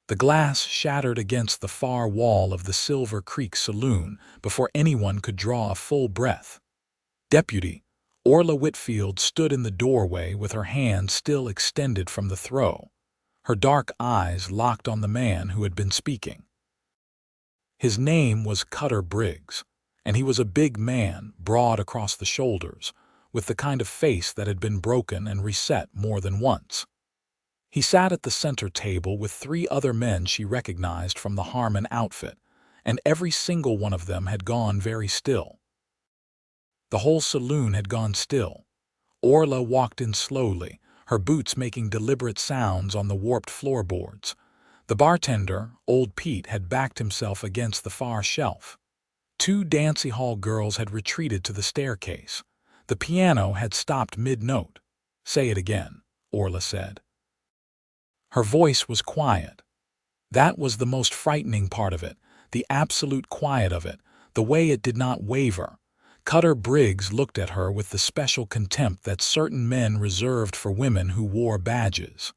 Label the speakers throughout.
Speaker 1: The glass shattered against the far wall of the Silver Creek Saloon before anyone could draw a full breath. Deputy Orla Whitfield stood in the doorway with her hand still extended from the throw, her dark eyes locked on the man who had been speaking. His name was Cutter Briggs, and he was a big man, broad across the shoulders, with the kind of face that had been broken and reset more than once. He sat at the center table with 3 other men she recognized from the Harmon outfit, and every single one of them had gone very still. The whole saloon had gone still. Orla walked in slowly, her boots making deliberate sounds on the warped floorboards. The bartender, Old Pete, had backed himself against the far shelf. 2 dancing hall girls had retreated to the staircase. The piano had stopped mid-note. "Say it again," Orla said. Her voice was quiet. That was the most frightening part of it, the absolute quiet of it, the way it did not waver. Cutter Briggs looked at her with the special contempt that certain men reserved for women who wore badges.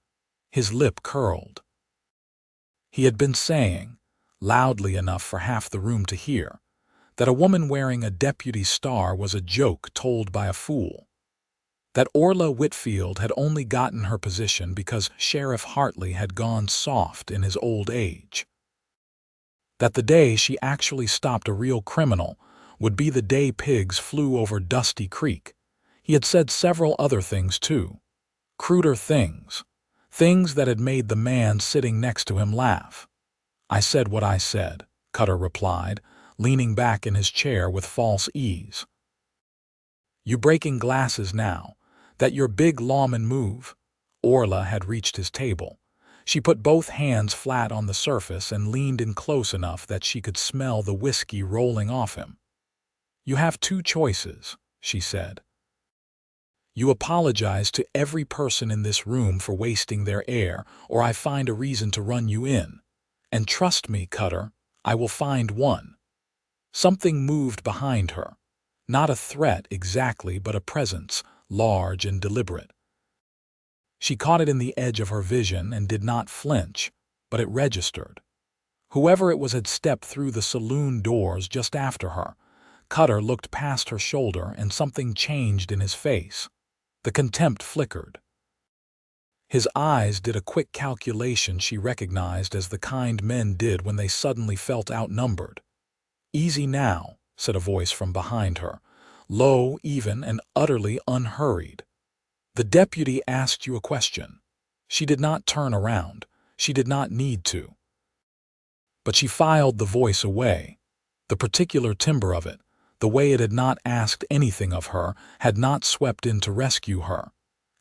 Speaker 1: His lip curled. He had been saying, loudly enough for half the room to hear, that a woman wearing a deputy star was a joke told by a fool. That Orla Whitfield had only gotten her position because Sheriff Hartley had gone soft in his old age. That the day she actually stopped a real criminal would be the day pigs flew over Dusty Creek. He had said several other things too. Cruder things. Things that had made the man sitting next to him laugh. "I said what I said," Cutter replied, leaning back in his chair with false ease. "You breaking glasses now? That your big lawman move?" Orla had reached his table. She put both hands flat on the surface and leaned in close enough that she could smell the whiskey rolling off him. "You have 2 choices," she said. "You apologize to every person in this room for wasting their air, or I find a reason to run you in. And trust me, Cutter, I will find one." Something moved behind her. Not a threat exactly, but a presence, large and deliberate. She caught it in the edge of her vision and did not flinch, but it registered. Whoever it was had stepped through the saloon doors just after her. Cutter looked past her shoulder and something changed in his face. The contempt flickered. His eyes did a quick calculation she recognized as the kind men did when they suddenly felt outnumbered. "Easy now," said a voice from behind her, low, even, and utterly unhurried. "The deputy asked you a question." She did not turn around. She did not need to. But she filed the voice away. The particular timbre of it, the way it had not asked anything of her, had not swept in to rescue her,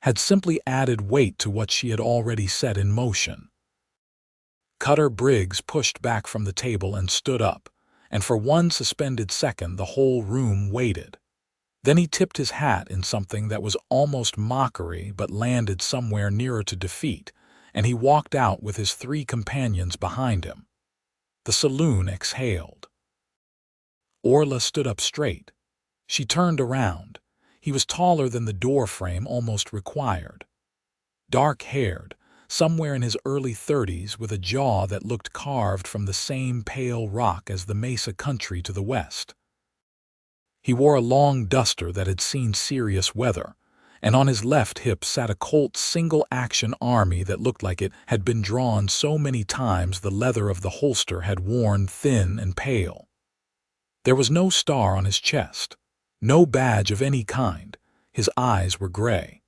Speaker 1: had simply added weight to what she had already set in motion. Cutter Briggs pushed back from the table and stood up, and for one suspended second the whole room waited. Then he tipped his hat in something that was almost mockery but landed somewhere nearer to defeat, and he walked out with his 3 companions behind him. The saloon exhaled. Orla stood up straight. She turned around. He was taller than the doorframe almost required. Dark-haired, somewhere in his early 30s, with a jaw that looked carved from the same pale rock as the Mesa country to the west. He wore a long duster that had seen serious weather, and on his left hip sat a Colt single-action army that looked like it had been drawn so many times the leather of the holster had worn thin and pale. There was no star on his chest, no badge of any kind. His eyes were gray.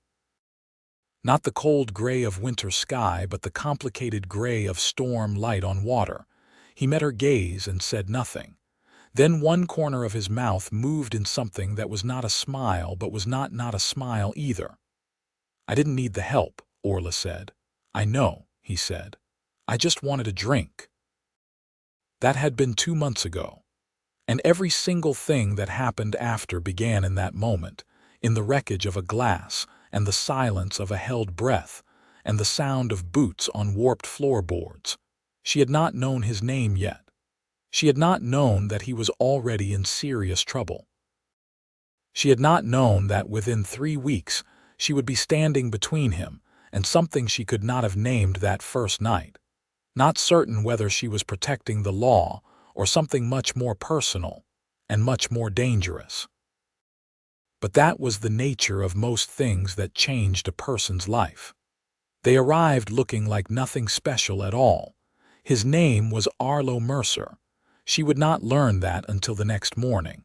Speaker 1: Not the cold gray of winter sky, but the complicated gray of storm light on water. He met her gaze and said nothing. Then one corner of his mouth moved in something that was not a smile, but was not a smile either. "I didn't need the help," Orla said. "I know," he said. "I just wanted a drink." That had been 2 months ago. And every single thing that happened after began in that moment, in the wreckage of a glass, and the silence of a held breath, and the sound of boots on warped floorboards. She had not known his name yet. She had not known that he was already in serious trouble. She had not known that within 3 weeks she would be standing between him and something she could not have named that first night. not certain whether she was protecting the law or something much more personal and much more dangerous. But that was the nature of most things that changed a person's life. They arrived looking like nothing special at all. His name was Arlo Mercer. She would not learn that until the next morning.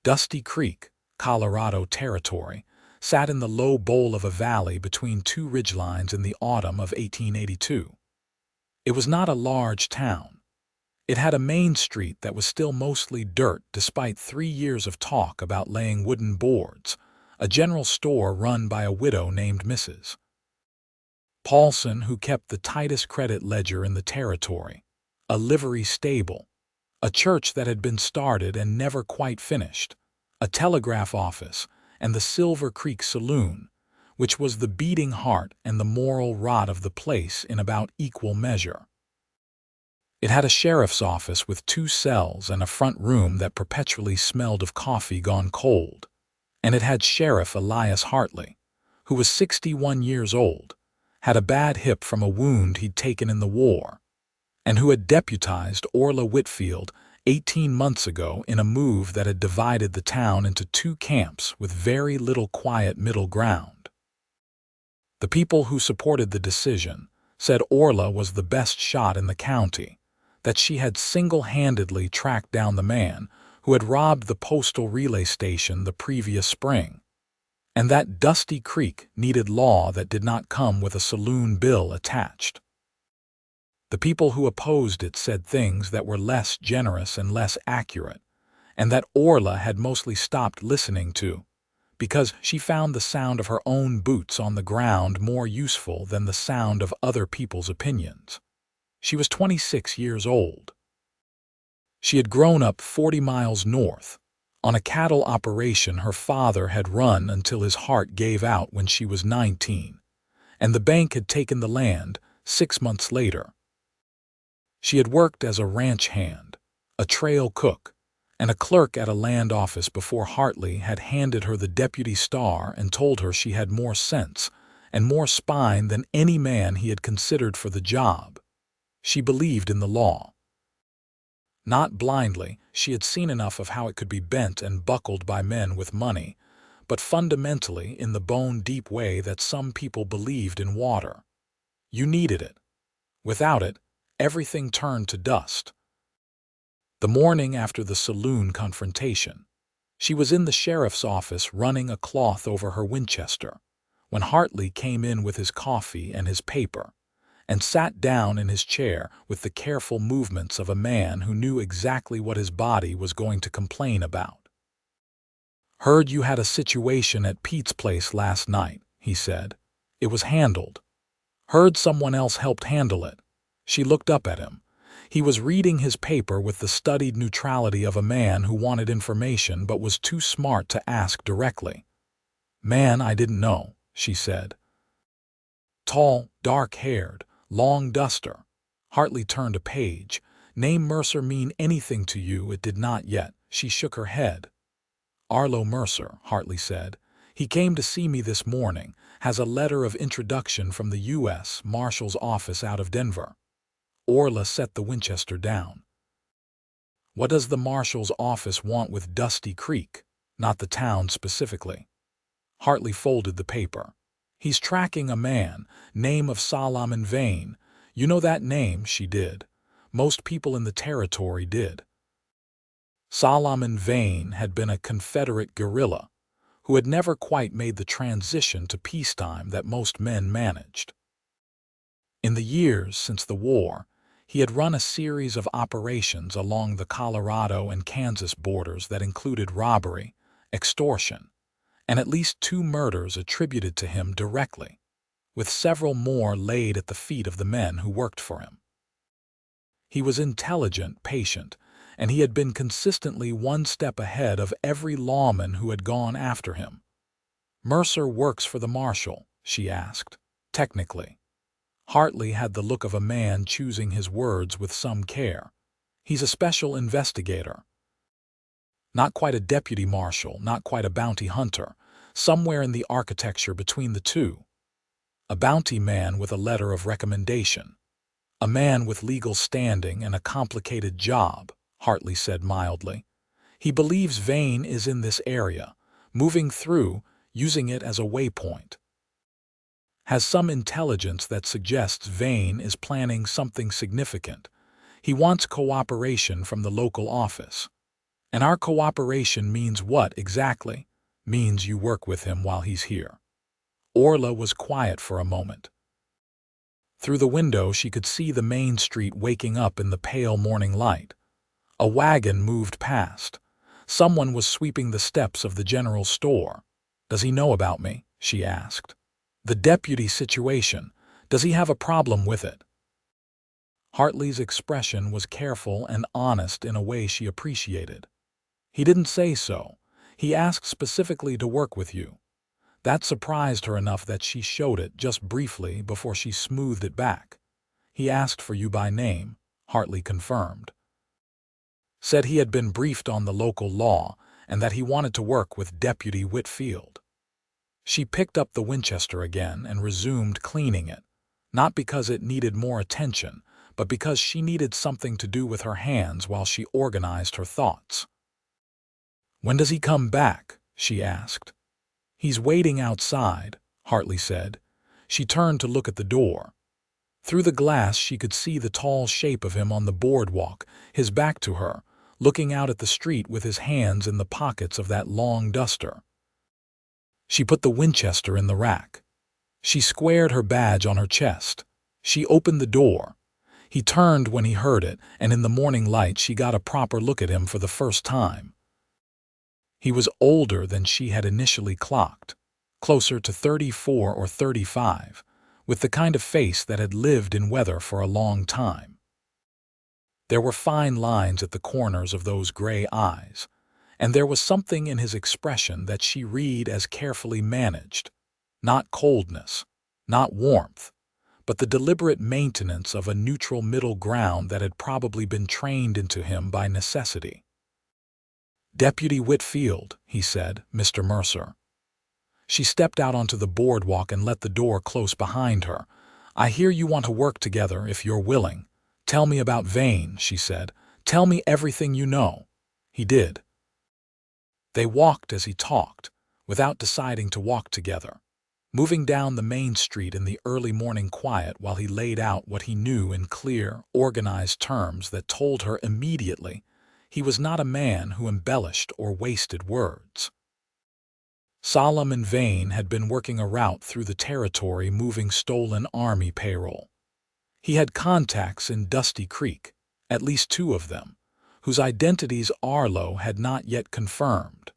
Speaker 1: Dusty Creek, Colorado Territory, sat in the low bowl of a valley between two ridgelines in the autumn of 1882. It was not a large town. It had a main street that was still mostly dirt despite 3 years of talk about laying wooden boards, a general store run by a widow named Mrs. Paulson, who kept the tightest credit ledger in the territory, a livery stable, a church that had been started and never quite finished, a telegraph office, and the Silver Creek Saloon, which was the beating heart and the moral rot of the place in about equal measure. It had a sheriff's office with 2 cells and a front room that perpetually smelled of coffee gone cold, and it had Sheriff Elias Hartley, who was 61 years old, had a bad hip from a wound he'd taken in the war, and who had deputized Orla Whitfield 18 months ago in a move that had divided the town into 2 camps with very little quiet middle ground. The people who supported the decision said Orla was the best shot in the county, that she had single-handedly tracked down the man who had robbed the postal relay station the previous spring, and that Dusty Creek needed law that did not come with a saloon bill attached. The people who opposed it said things that were less generous and less accurate, and that Orla had mostly stopped listening to, because she found the sound of her own boots on the ground more useful than the sound of other people's opinions. She was 26 years old. She had grown up 40 miles north, on a cattle operation her father had run until his heart gave out when she was 19, and the bank had taken the land 6 months later. She had worked as a ranch hand, a trail cook, and a clerk at a land office before Hartley had handed her the deputy star and told her she had more sense and more spine than any man he had considered for the job. She believed in the law. Not blindly, she had seen enough of how it could be bent and buckled by men with money, but fundamentally in the bone-deep way that some people believed in water. You needed it. Without it, everything turned to dust. The morning after the saloon confrontation, she was in the sheriff's office running a cloth over her Winchester, when Hartley came in with his coffee and his paper, and sat down in his chair with the careful movements of a man who knew exactly what his body was going to complain about. "Heard you had a situation at Pete's place last night," he said. "It was handled." "Heard someone else helped handle it." She looked up at him. He was reading his paper with the studied neutrality of a man who wanted information but was too smart to ask directly. "Man, I didn't know," she said. "Tall, dark-haired, long duster." Hartley turned a page. "Name Mercer mean anything to you?" It did not yet. She shook her head. "Arlo Mercer," Hartley said. "He came to see me this morning, has a letter of introduction from the U.S. Marshal's office out of Denver." Orla set the Winchester down. "What does the Marshal's office want with Dusty Creek? Not the town specifically." Hartley folded the paper. "He's tracking a man, name of Solomon Vane. You know that name?" She did. Most people in the territory did. Solomon Vane had been a Confederate guerrilla who had never quite made the transition to peacetime that most men managed. In the years since the war, he had run a series of operations along the Colorado and Kansas borders that included robbery, extortion, and at least 2 murders attributed to him directly, with several more laid at the feet of the men who worked for him. He was intelligent, patient, and he had been consistently 1 step ahead of every lawman who had gone after him. "Mercer works for the Marshal?" she asked. "Technically." Hartley had the look of a man choosing his words with some care. "He's a special investigator. Not quite a deputy marshal, not quite a bounty hunter, somewhere in the architecture between the two. A bounty man with a letter of recommendation." A man with legal standing and a complicated job, Hartley said mildly. He believes Vane is in this area, moving through, using it as a waypoint. Has some intelligence that suggests Vane is planning something significant. He wants cooperation from the local office. And our cooperation means what exactly? Means you work with him while he's here. Orla was quiet for a moment. Through the window she could see the main street waking up in the pale morning light. A wagon moved past. Someone was sweeping the steps of the general store. "Does he know about me?" she asked. "The deputy situation. Does he have a problem with it?" Hartley's expression was careful and honest in a way she appreciated. "He didn't say so. He asked specifically to work with you." That surprised her enough that she showed it just briefly before she smoothed it back. "He asked for you by name," Hartley confirmed. "Said he had been briefed on the local law and that he wanted to work with Deputy Whitfield." She picked up the Winchester again and resumed cleaning it, not because it needed more attention, but because she needed something to do with her hands while she organized her thoughts. "When does he come back?" she asked. "He's waiting outside," Hartley said. She turned to look at the door. Through the glass she could see the tall shape of him on the boardwalk, his back to her, looking out at the street with his hands in the pockets of that long duster. She put the Winchester in the rack. She squared her badge on her chest. She opened the door. He turned when he heard it, and in the morning light she got a proper look at him for the first time. He was older than she had initially clocked, closer to 34 or 35, with the kind of face that had lived in weather for a long time. There were fine lines at the corners of those gray eyes, and there was something in his expression that she read as carefully managed, not coldness, not warmth, but the deliberate maintenance of a neutral middle ground that had probably been trained into him by necessity. "Deputy Whitfield," he said, "Mr. Mercer." She stepped out onto the boardwalk and let the door close behind her. "I hear you want to work together if you're willing. Tell me about Vane," she said. "Tell me everything you know." He did. They walked as he talked, without deciding to walk together, moving down the main street in the early morning quiet while he laid out what he knew in clear, organized terms that told her immediately he was not a man who embellished or wasted words. Solemn and Vane had been working a route through the territory moving stolen army payroll. He had contacts in Dusty Creek, at least 2 of them, whose identities Arlo had not yet confirmed.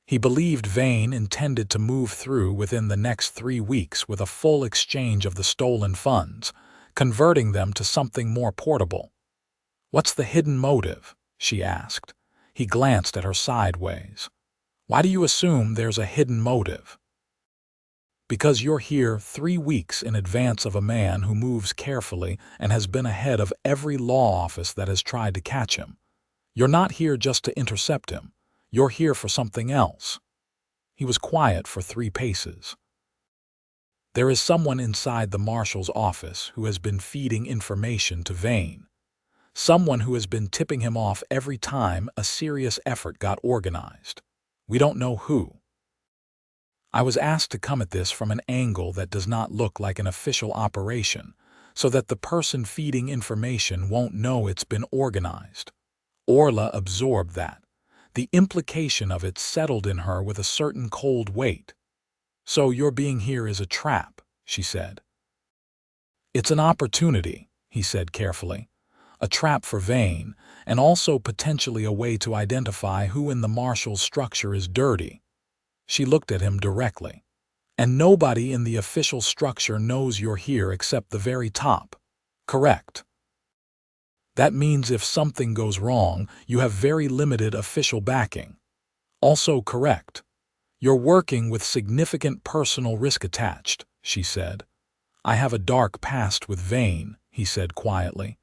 Speaker 1: He believed Vane intended to move through within the next 3 weeks with a full exchange of the stolen funds, converting them to something more portable. "What's the hidden motive?" she asked. He glanced at her sideways. "Why do you assume there's a hidden motive?" "Because you're here 3 weeks in advance of a man who moves carefully and has been ahead of every law office that has tried to catch him. You're not here just to intercept him. You're here for something else." He was quiet for 3 paces. "There is someone inside the marshal's office who has been feeding information to Vane. Someone who has been tipping him off every time a serious effort got organized. We don't know who. I was asked to come at this from an angle that does not look like an official operation, so that the person feeding information won't know it's been organized." Orla absorbed that. The implication of it settled in her with a certain cold weight. "So your being here is a trap," she said. "It's an opportunity," he said carefully. "A trap for Vane, and also potentially a way to identify who in the marshal's structure is dirty." She looked at him directly. "And nobody in the official structure knows you're here except the very top. Correct? That means if something goes wrong, you have very limited official backing. Also correct? You're working with significant personal risk attached," she said. "I have a dark past with Vane," he said quietly.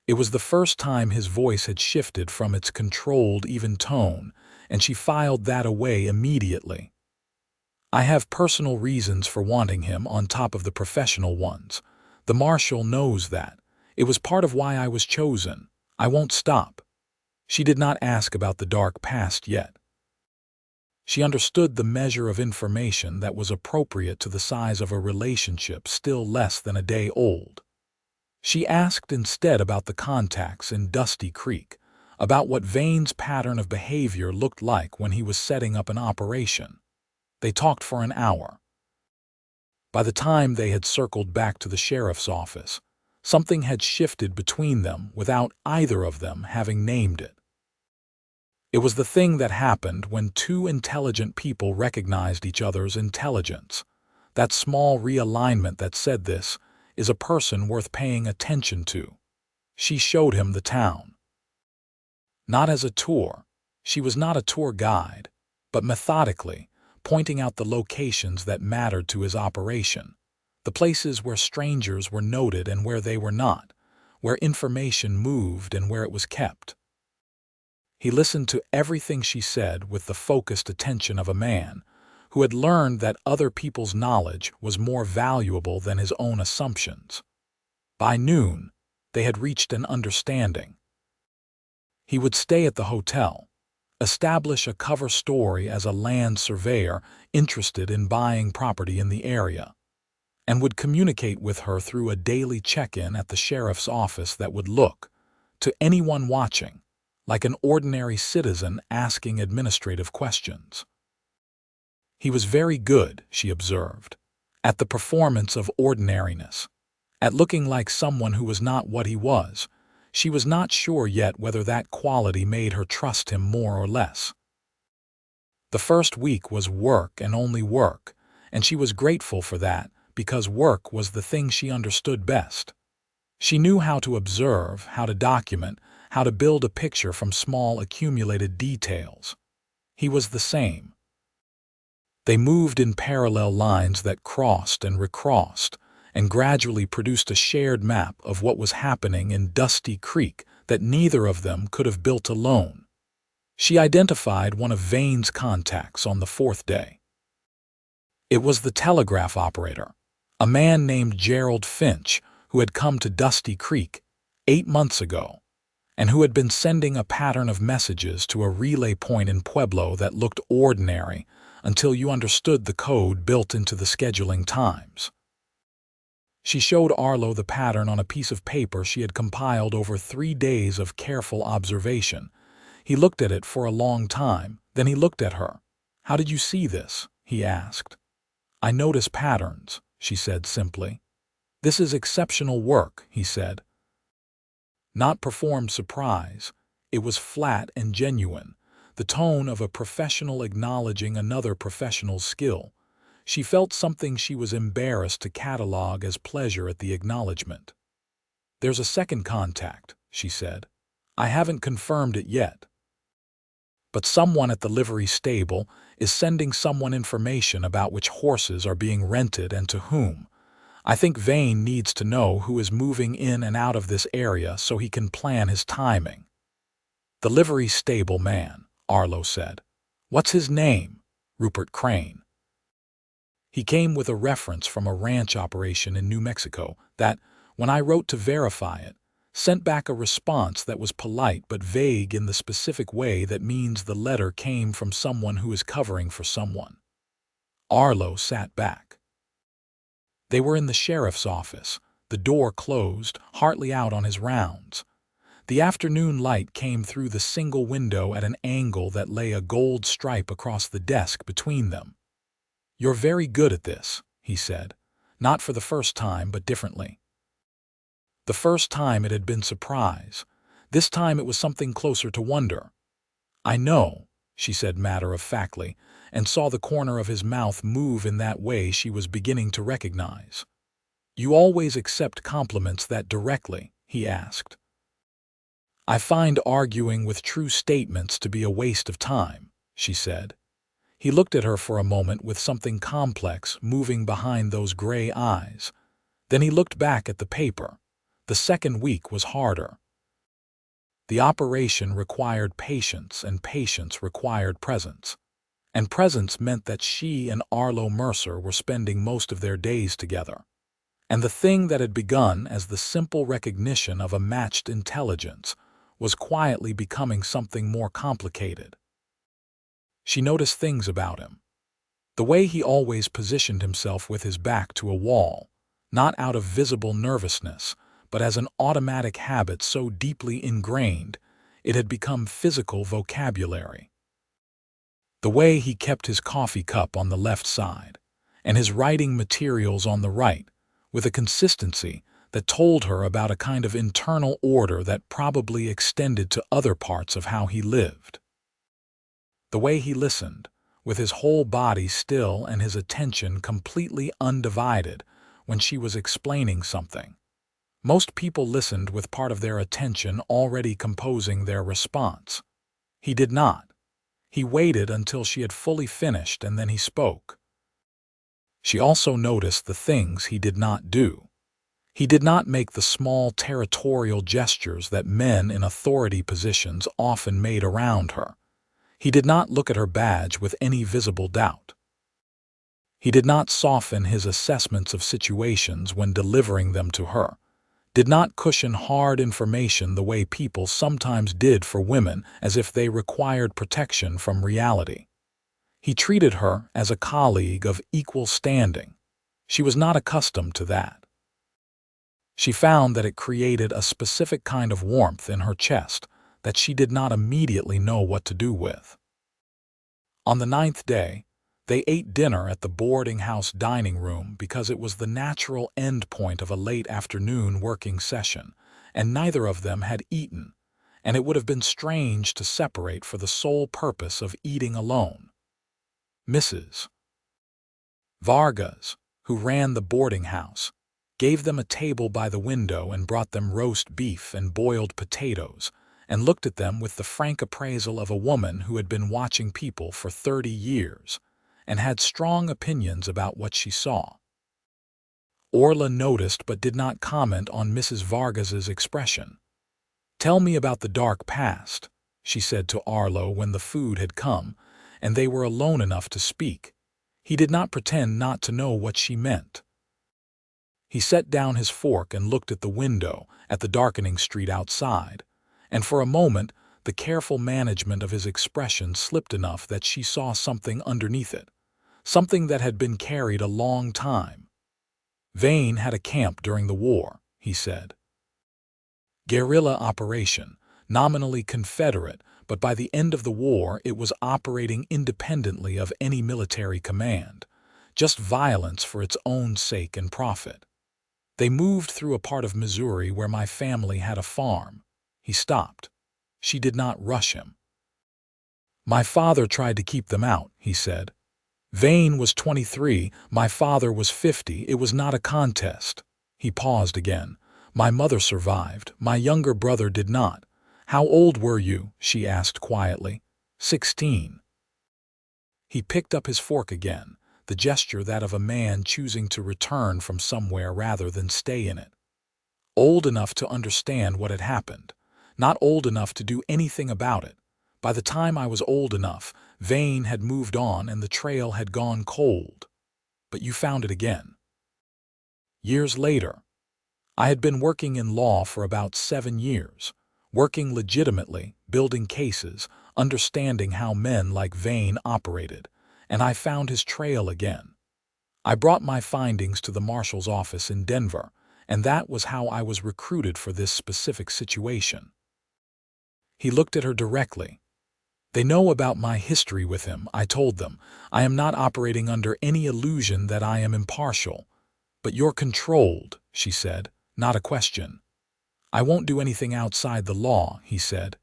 Speaker 1: It was the first time his voice had shifted from its controlled, even tone, and she filed that away immediately. "I have personal reasons for wanting him on top of the professional ones. The marshal knows that. It was part of why I was chosen. I won't stop." She did not ask about the dark past yet. She understood the measure of information that was appropriate to the size of a relationship still less than a day old. She asked instead about the contacts in Dusty Creek, about what Vane's pattern of behavior looked like when he was setting up an operation. They talked for an hour. By the time they had circled back to the sheriff's office, something had shifted between them without either of them having named it. It was the thing that happened when two intelligent people recognized each other's intelligence. That small realignment that said this is a person worth paying attention to. She showed him the town. Not as a tour. She was not a tour guide, but methodically, pointing out the locations that mattered to his operation, the places where strangers were noted and where they were not, where information moved and where it was kept. He listened to everything she said with the focused attention of a man who had learned that other people's knowledge was more valuable than his own assumptions. By noon, they had reached an understanding. He would stay at the hotel, establish a cover story as a land surveyor interested in buying property in the area, and would communicate with her through a daily check-in at the sheriff's office that would look, to anyone watching, like an ordinary citizen asking administrative questions. He was very good, she observed, at the performance of ordinariness, at looking like someone who was not what he was. She was not sure yet whether that quality made her trust him more or less. The first week was work and only work, and she was grateful for that because work was the thing she understood best. She knew how to observe, how to document, how to build a picture from small accumulated details. He was the same. They moved in parallel lines that crossed and recrossed, and gradually produced a shared map of what was happening in Dusty Creek that neither of them could have built alone. She identified one of Vane's contacts on the fourth day. It was the telegraph operator, a man named Gerald Finch, who had come to Dusty Creek 8 months ago, and who had been sending a pattern of messages to a relay point in Pueblo that looked ordinary until you understood the code built into the scheduling times. She showed Arlo the pattern on a piece of paper she had compiled over 3 days of careful observation. He looked at it for a long time, then he looked at her. "How did you see this?" he asked. "I notice patterns," she said simply. "This is exceptional work," he said. Not performed surprise. It was flat and genuine, the tone of a professional acknowledging another professional's skill. She felt something she was embarrassed to catalog as pleasure at the acknowledgement. "There's a second contact," she said. "I haven't confirmed it yet. But someone at the livery stable is sending someone information about which horses are being rented and to whom. I think Vane needs to know who is moving in and out of this area so he can plan his timing." "The livery stable man," Arlo said. "What's his name?" "Rupert Crane. He came with a reference from a ranch operation in New Mexico that, when I wrote to verify it, sent back a response that was polite but vague in the specific way that means the letter came from someone who is covering for someone." Arlo sat back. They were in the sheriff's office, the door closed, Hartley out on his rounds. The afternoon light came through the single window at an angle that lay a gold stripe across the desk between them. "You're very good at this," he said, not for the first time but differently. The first time it had been surprise. This time it was something closer to wonder. "I know," she said matter-of-factly, and saw the corner of his mouth move in that way she was beginning to recognize. "You always accept compliments that directly?" he asked. "I find arguing with true statements to be a waste of time," she said. He looked at her for a moment with something complex moving behind those gray eyes. Then he looked back at the paper. The second week was harder. The operation required patience, and patience required presence. And presence meant that she and Arlo Mercer were spending most of their days together. And the thing that had begun as the simple recognition of a matched intelligence was quietly becoming something more complicated. She noticed things about him. The way he always positioned himself with his back to a wall, not out of visible nervousness, but as an automatic habit so deeply ingrained, it had become physical vocabulary. The way he kept his coffee cup on the left side, and his writing materials on the right, with a consistency that told her about a kind of internal order that probably extended to other parts of how he lived. The way he listened, with his whole body still and his attention completely undivided when she was explaining something. Most people listened with part of their attention already composing their response. He did not. He waited until she had fully finished and then he spoke. She also noticed the things he did not do. He did not make the small territorial gestures that men in authority positions often made around her. He did not look at her badge with any visible doubt. He did not soften his assessments of situations when delivering them to her, did not cushion hard information the way people sometimes did for women as if they required protection from reality. He treated her as a colleague of equal standing. She was not accustomed to that. She found that it created a specific kind of warmth in her chest that she did not immediately know what to do with. On the 9th day, they ate dinner at the boarding house dining room because it was the natural end point of a late afternoon working session, and neither of them had eaten, and it would have been strange to separate for the sole purpose of eating alone. Mrs. Vargas, who ran the boarding house, gave them a table by the window and brought them roast beef and boiled potatoes, and looked at them with the frank appraisal of a woman who had been watching people for 30 years and had strong opinions about what she saw. Orla noticed but did not comment on Mrs. Vargas's expression. "Tell me about the dark past," she said to Arlo when the food had come, and they were alone enough to speak. He did not pretend not to know what she meant. He set down his fork and looked at the window, at the darkening street outside, and for a moment the careful management of his expression slipped enough that she saw something underneath it, something that had been carried a long time. "Vane had a camp during the war," he said. "Guerrilla operation, nominally Confederate, but by the end of the war it was operating independently of any military command, just violence for its own sake and profit. They moved through a part of Missouri where my family had a farm." He stopped. She did not rush him. "My father tried to keep them out," he said. "Vane was 23, my father was 50, it was not a contest." He paused again. "My mother survived, my younger brother did not." "How old were you?" she asked quietly. 16. He picked up his fork again, the gesture that of a man choosing to return from somewhere rather than stay in it. "Old enough to understand what had happened, not old enough to do anything about it. By the time I was old enough, Vane had moved on and the trail had gone cold. But you found it again." "Years later. I had been working in law for about 7 years, working legitimately, building cases, understanding how men like Vane operated, and I found his trail again. I brought my findings to the marshal's office in Denver, and that was how I was recruited for this specific situation." He looked at her directly. "They know about my history with him," I told them. "I am not operating under any illusion that I am impartial." "But you're controlled," she said, "not a question." "I won't do anything outside the law," he said.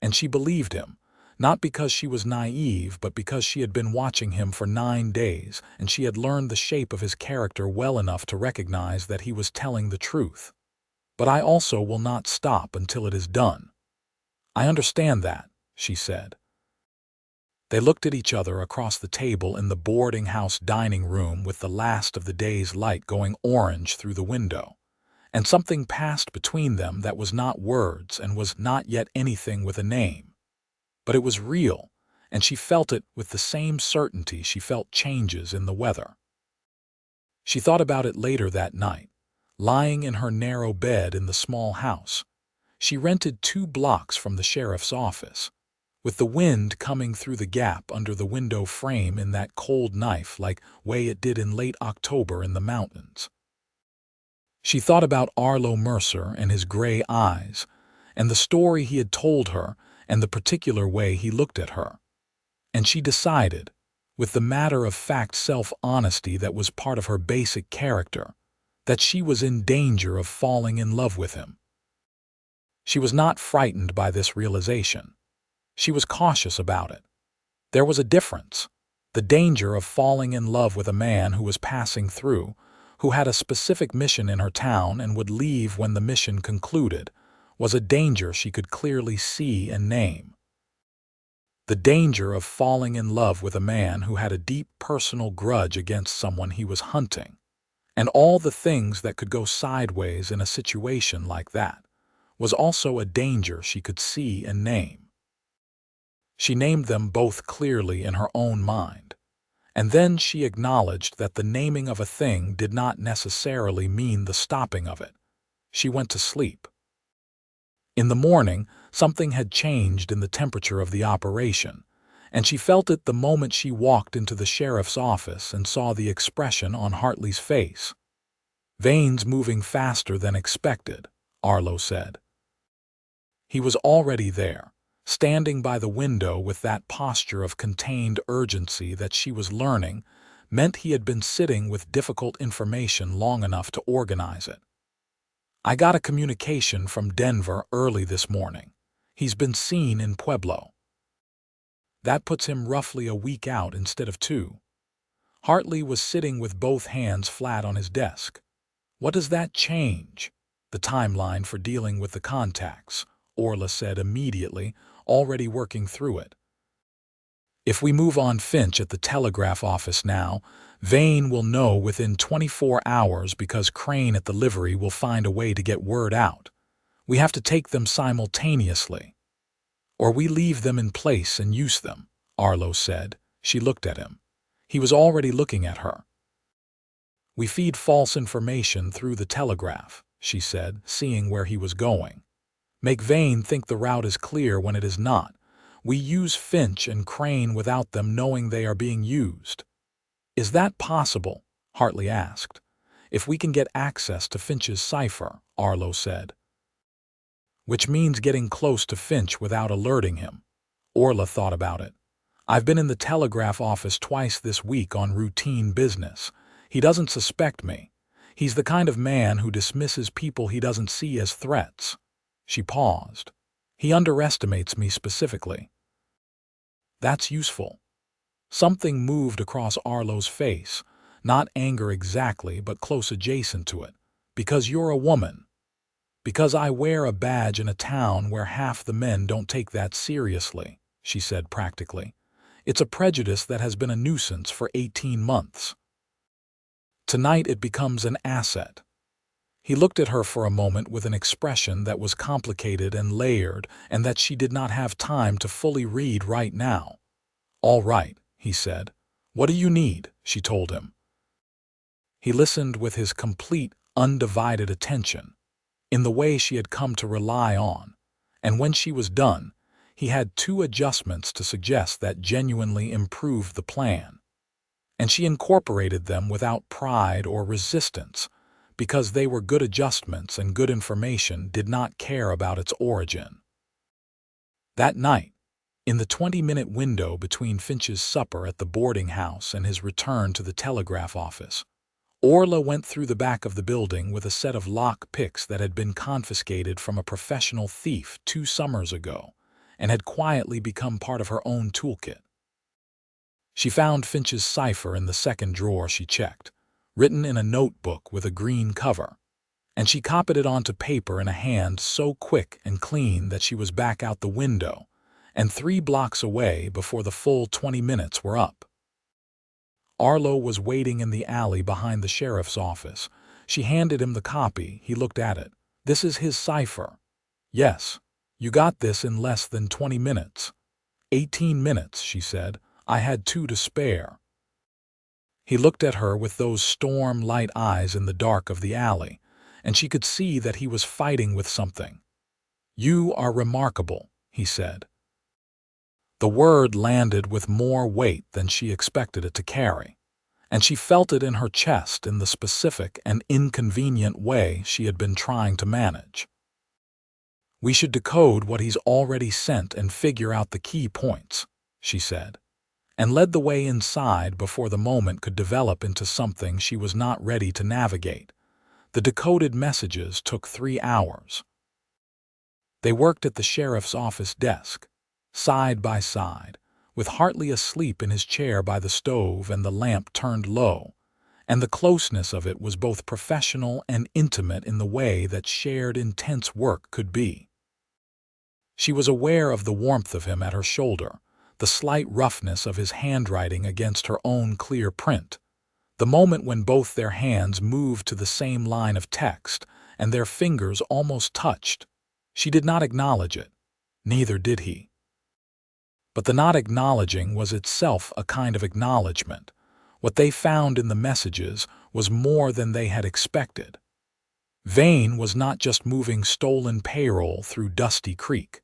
Speaker 1: And she believed him, not because she was naive, but because she had been watching him for 9 days, and she had learned the shape of his character well enough to recognize that he was telling the truth. "But I also will not stop until it is done." "I understand that," she said. They looked at each other across the table in the boarding house dining room with the last of the day's light going orange through the window, and something passed between them that was not words and was not yet anything with a name. But it was real, and she felt it with the same certainty she felt changes in the weather. She thought about it later that night, lying in her narrow bed in the small house. She rented 2 blocks from the sheriff's office, with the wind coming through the gap under the window frame in that cold knife-like way it did in late October in the mountains. She thought about Arlo Mercer and his gray eyes, and the story he had told her, and the particular way he looked at her. And she decided, with the matter-of-fact self-honesty that was part of her basic character, that she was in danger of falling in love with him. She was not frightened by this realization. She was cautious about it. There was a difference. The danger of falling in love with a man who was passing through, who had a specific mission in her town and would leave when the mission concluded, was a danger she could clearly see and name. The danger of falling in love with a man who had a deep personal grudge against someone he was hunting, and all the things that could go sideways in a situation like that, was also a danger she could see and name. She named them both clearly in her own mind, and then she acknowledged that the naming of a thing did not necessarily mean the stopping of it. She went to sleep. In the morning, something had changed in the temperature of the operation, and she felt it the moment she walked into the sheriff's office and saw the expression on Hartley's face. "Veins moving faster than expected," Arlo said. He was already there, standing by the window with that posture of contained urgency that she was learning meant he had been sitting with difficult information long enough to organize it. "I got a communication from Denver early this morning. He's been seen in Pueblo." That puts him roughly a week out instead of 2. Hartley was sitting with both hands flat on his desk. "What does that change?" "The timeline for dealing with the contacts," Orla said immediately, already working through it. "If we move on Finch at the telegraph office now, Vane will know within 24 hours because Crane at the livery will find a way to get word out. We have to take them simultaneously. Or we leave them in place and use them," Arlo said. She looked at him. He was already looking at her. "We feed false information through the telegraph," she said, seeing where he was going. "Make Vane think the route is clear when it is not. We use Finch and Crane without them knowing they are being used." "Is that possible?" Hartley asked. "If we can get access to Finch's cipher," Arlo said. "Which means getting close to Finch without alerting him." Orla thought about it. "I've been in the telegraph office twice this week on routine business. He doesn't suspect me. He's the kind of man who dismisses people he doesn't see as threats." She paused. "He underestimates me specifically." "That's useful." Something moved across Arlo's face, not anger exactly, but close adjacent to it. "Because you're a woman. Because I wear a badge in a town where half the men don't take that seriously," she said practically. "It's a prejudice that has been a nuisance for 18 months. Tonight it becomes an asset." He looked at her for a moment with an expression that was complicated and layered and that she did not have time to fully read right now. "All right," he said. "What do you need?" she told him. He listened with his complete, undivided attention, in the way she had come to rely on, and when she was done, he had 2 adjustments to suggest that genuinely improved the plan. And she incorporated them without pride or resistance, because they were good adjustments and good information did not care about its origin. That night, in the 20-minute window between Finch's supper at the boarding house and his return to the telegraph office, Orla went through the back of the building with a set of lock picks that had been confiscated from a professional thief 2 summers ago and had quietly become part of her own toolkit. She found Finch's cipher in the second drawer she checked, written in a notebook with a green cover, and she copied it onto paper in a hand so quick and clean that she was back out the window and 3 blocks away before the full 20 minutes were up. Arlo was waiting in the alley behind the sheriff's office. She handed him the copy. He looked at it. "This is his cipher." "Yes. You got this in less than 20 minutes. 18 minutes, she said. "I had 2 to spare." He looked at her with those storm-light eyes in the dark of the alley, and she could see that he was fighting with something. "You are remarkable," he said. The word landed with more weight than she expected it to carry, and she felt it in her chest in the specific and inconvenient way she had been trying to manage. "We should decode what he's already sent and figure out the key points," she said, and led the way inside before the moment could develop into something she was not ready to navigate. The decoded messages took 3 hours. They worked at the sheriff's office desk, side by side, with Hartley asleep in his chair by the stove and the lamp turned low, and the closeness of it was both professional and intimate in the way that shared intense work could be. She was aware of the warmth of him at her shoulder, the slight roughness of his handwriting against her own clear print, the moment when both their hands moved to the same line of text and their fingers almost touched. She did not acknowledge it. Neither did he. But the not acknowledging was itself a kind of acknowledgement. What they found in the messages was more than they had expected. Vane was not just moving stolen payroll through Dusty Creek.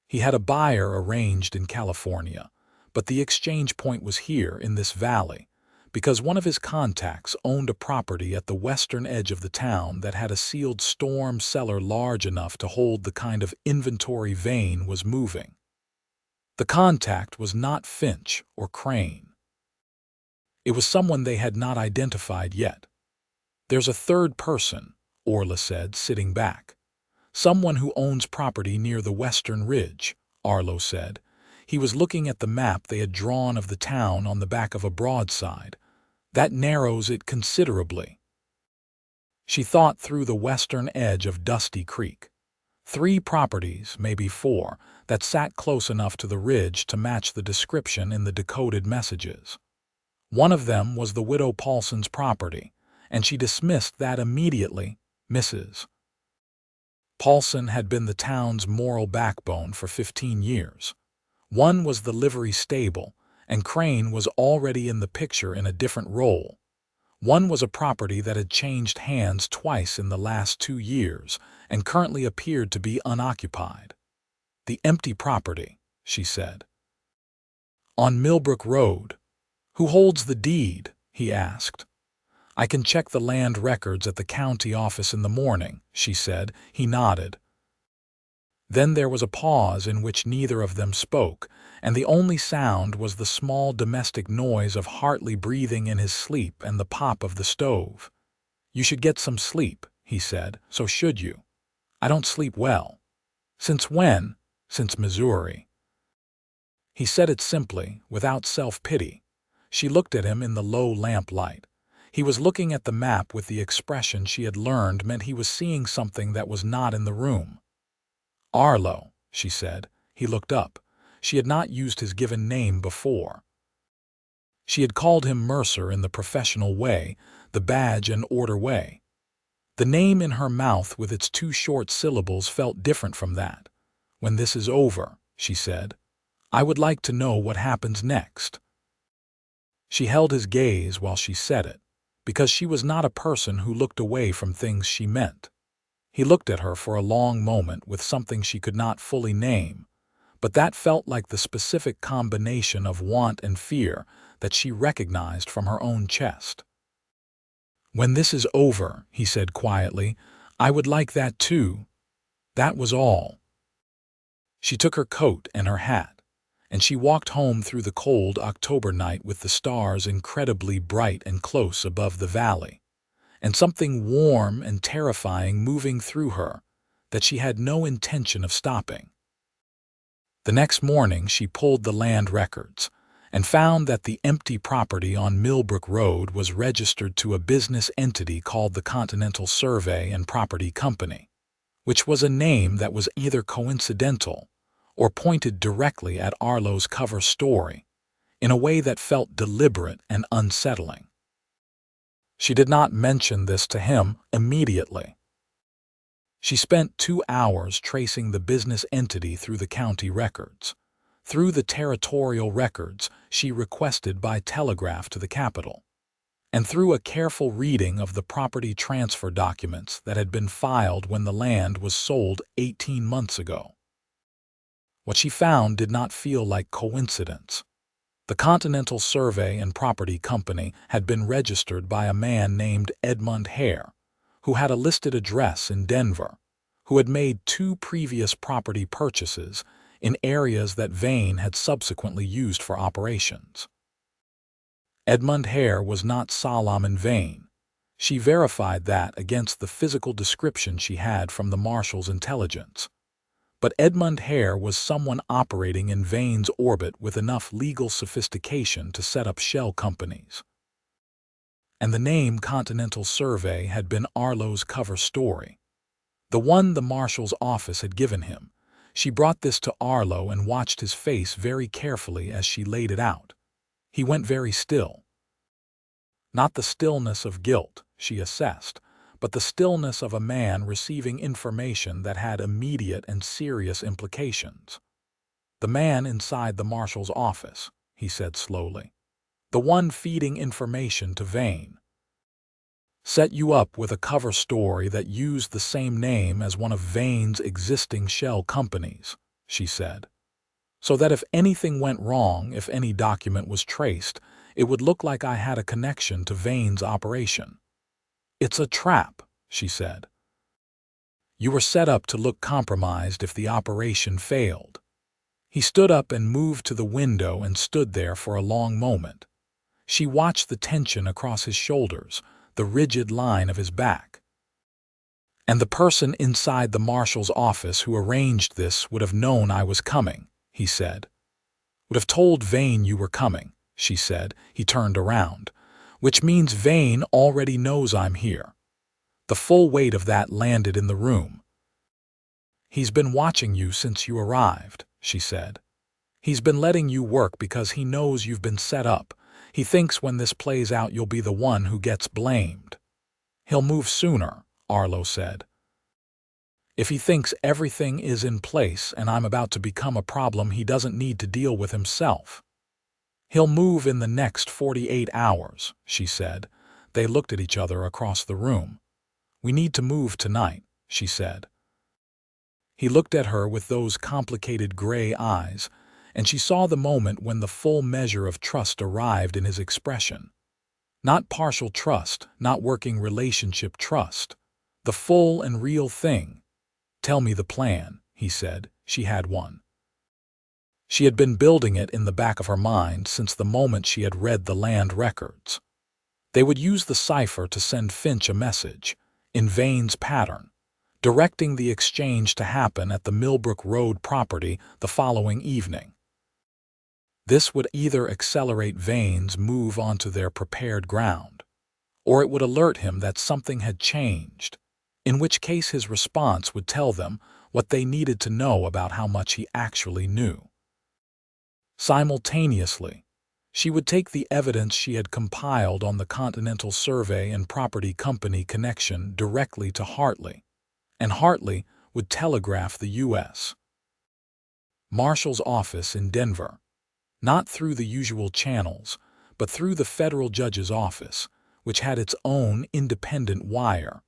Speaker 1: He had a buyer arranged in California, but the exchange point was here in this valley, because one of his contacts owned a property at the western edge of the town that had a sealed storm cellar large enough to hold the kind of inventory Vane was moving. The contact was not Finch or Crane. It was someone they had not identified yet. "There's a third person," Orla said, sitting back. "Someone who owns property near the western ridge," Arlo said. He was looking at the map they had drawn of the town on the back of a broadside. "That narrows it considerably." She thought through the western edge of Dusty Creek. 3 properties, maybe 4, that sat close enough to the ridge to match the description in the decoded messages. One of them was the widow Paulson's property, and she dismissed that immediately. Mrs. Paulson had been the town's moral backbone for 15 years. One was the livery stable, and Crane was already in the picture in a different role. One was a property that had changed hands twice in the last 2 years and currently appeared to be unoccupied. "The empty property," she said. "On Millbrook Road." "Who holds the deed?" he asked. "I can check the land records at the county office in the morning," she said. He nodded. Then there was a pause in which neither of them spoke, and the only sound was the small domestic noise of Hartley breathing in his sleep and the pop of the stove. "You should get some sleep," he said. "So should you." "I don't sleep well." "Since when?" "Since Missouri." He said it simply, without self-pity. She looked at him in the low lamplight. He was looking at the map with the expression she had learned meant he was seeing something that was not in the room. "Arlo," she said. He looked up. She had not used his given name before. She had called him Mercer in the professional way, the badge and order way. The name in her mouth with its 2 short syllables felt different from that. "When this is over," she said, "I would like to know what happens next." She held his gaze while she said it, because she was not a person who looked away from things she meant. He looked at her for a long moment with something she could not fully name, but that felt like the specific combination of want and fear that she recognized from her own chest. "When this is over," he said quietly, "I would like that too." That was all. She took her coat and her hat, and she walked home through the cold October night with the stars incredibly bright and close above the valley, and something warm and terrifying moving through her that she had no intention of stopping. The next morning she pulled the land records and found that the empty property on Millbrook Road was registered to a business entity called the Continental Survey and Property Company, which was a name that was either coincidental or pointed directly at Arlo's cover story in a way that felt deliberate and unsettling. She did not mention this to him immediately. She spent 2 hours tracing the business entity through the county records. through the territorial records she requested by telegraph to the capital, and through a careful reading of the property transfer documents that had been filed when the land was sold 18 months ago. What she found did not feel like coincidence. The Continental Survey and Property Company had been registered by a man named Edmund Hare, who had a listed address in Denver, who had made 2 previous property purchases in areas that Vane had subsequently used for operations. Edmund Hare was not Solomon Vane. She verified that against the physical description she had from the marshal's intelligence. But Edmund Hare was someone operating in Vane's orbit with enough legal sophistication to set up shell companies. And the name Continental Survey had been Arlo's cover story, the one the marshal's office had given him. She brought this to Arlo and watched his face very carefully as she laid it out. He went very still. Not the stillness of guilt, she assessed, but the stillness of a man receiving information that had immediate and serious implications. "The man inside the marshal's office," he said slowly. "The one feeding information to Vane. Set you up with a cover story that used the same name as one of Vane's existing shell companies," she said. "So that if anything went wrong, if any document was traced, it would look like I had a connection to Vane's operation." "It's a trap," she said. "You were set up to look compromised if the operation failed." He stood up and moved to the window and stood there for a long moment. She watched the tension across his shoulders, the rigid line of his back. "And the person inside the marshal's office who arranged this would have known I was coming," he said. "Would have told Vane you were coming," she said. He turned around. "Which means Vane already knows I'm here." The full weight of that landed in the room. "He's been watching you since you arrived," she said. "He's been letting you work because he knows you've been set up. He thinks when this plays out you'll be the one who gets blamed." "He'll move sooner," Arlo said. "If he thinks everything is in place and I'm about to become a problem he doesn't need to deal with himself. He'll move in the next 48 hours, she said. They looked at each other across the room. "We need to move tonight," she said. He looked at her with those complicated gray eyes, and she saw the moment when the full measure of trust arrived in his expression. Not partial trust, not working relationship trust. The full and real thing. "Tell me the plan," he said. She had one. She had been building it in the back of her mind since the moment she had read the land records. They would use the cipher to send Finch a message, in Vane's pattern, directing the exchange to happen at the Millbrook Road property the following evening. This would either accelerate Vane's move onto their prepared ground, or it would alert him that something had changed, in which case his response would tell them what they needed to know about how much he actually knew. Simultaneously, she would take the evidence she had compiled on the Continental Survey and Property Company connection directly to Hartley, and Hartley would telegraph the U.S. Marshal's office in Denver, not through the usual channels, but through the federal judge's office, which had its own independent wire,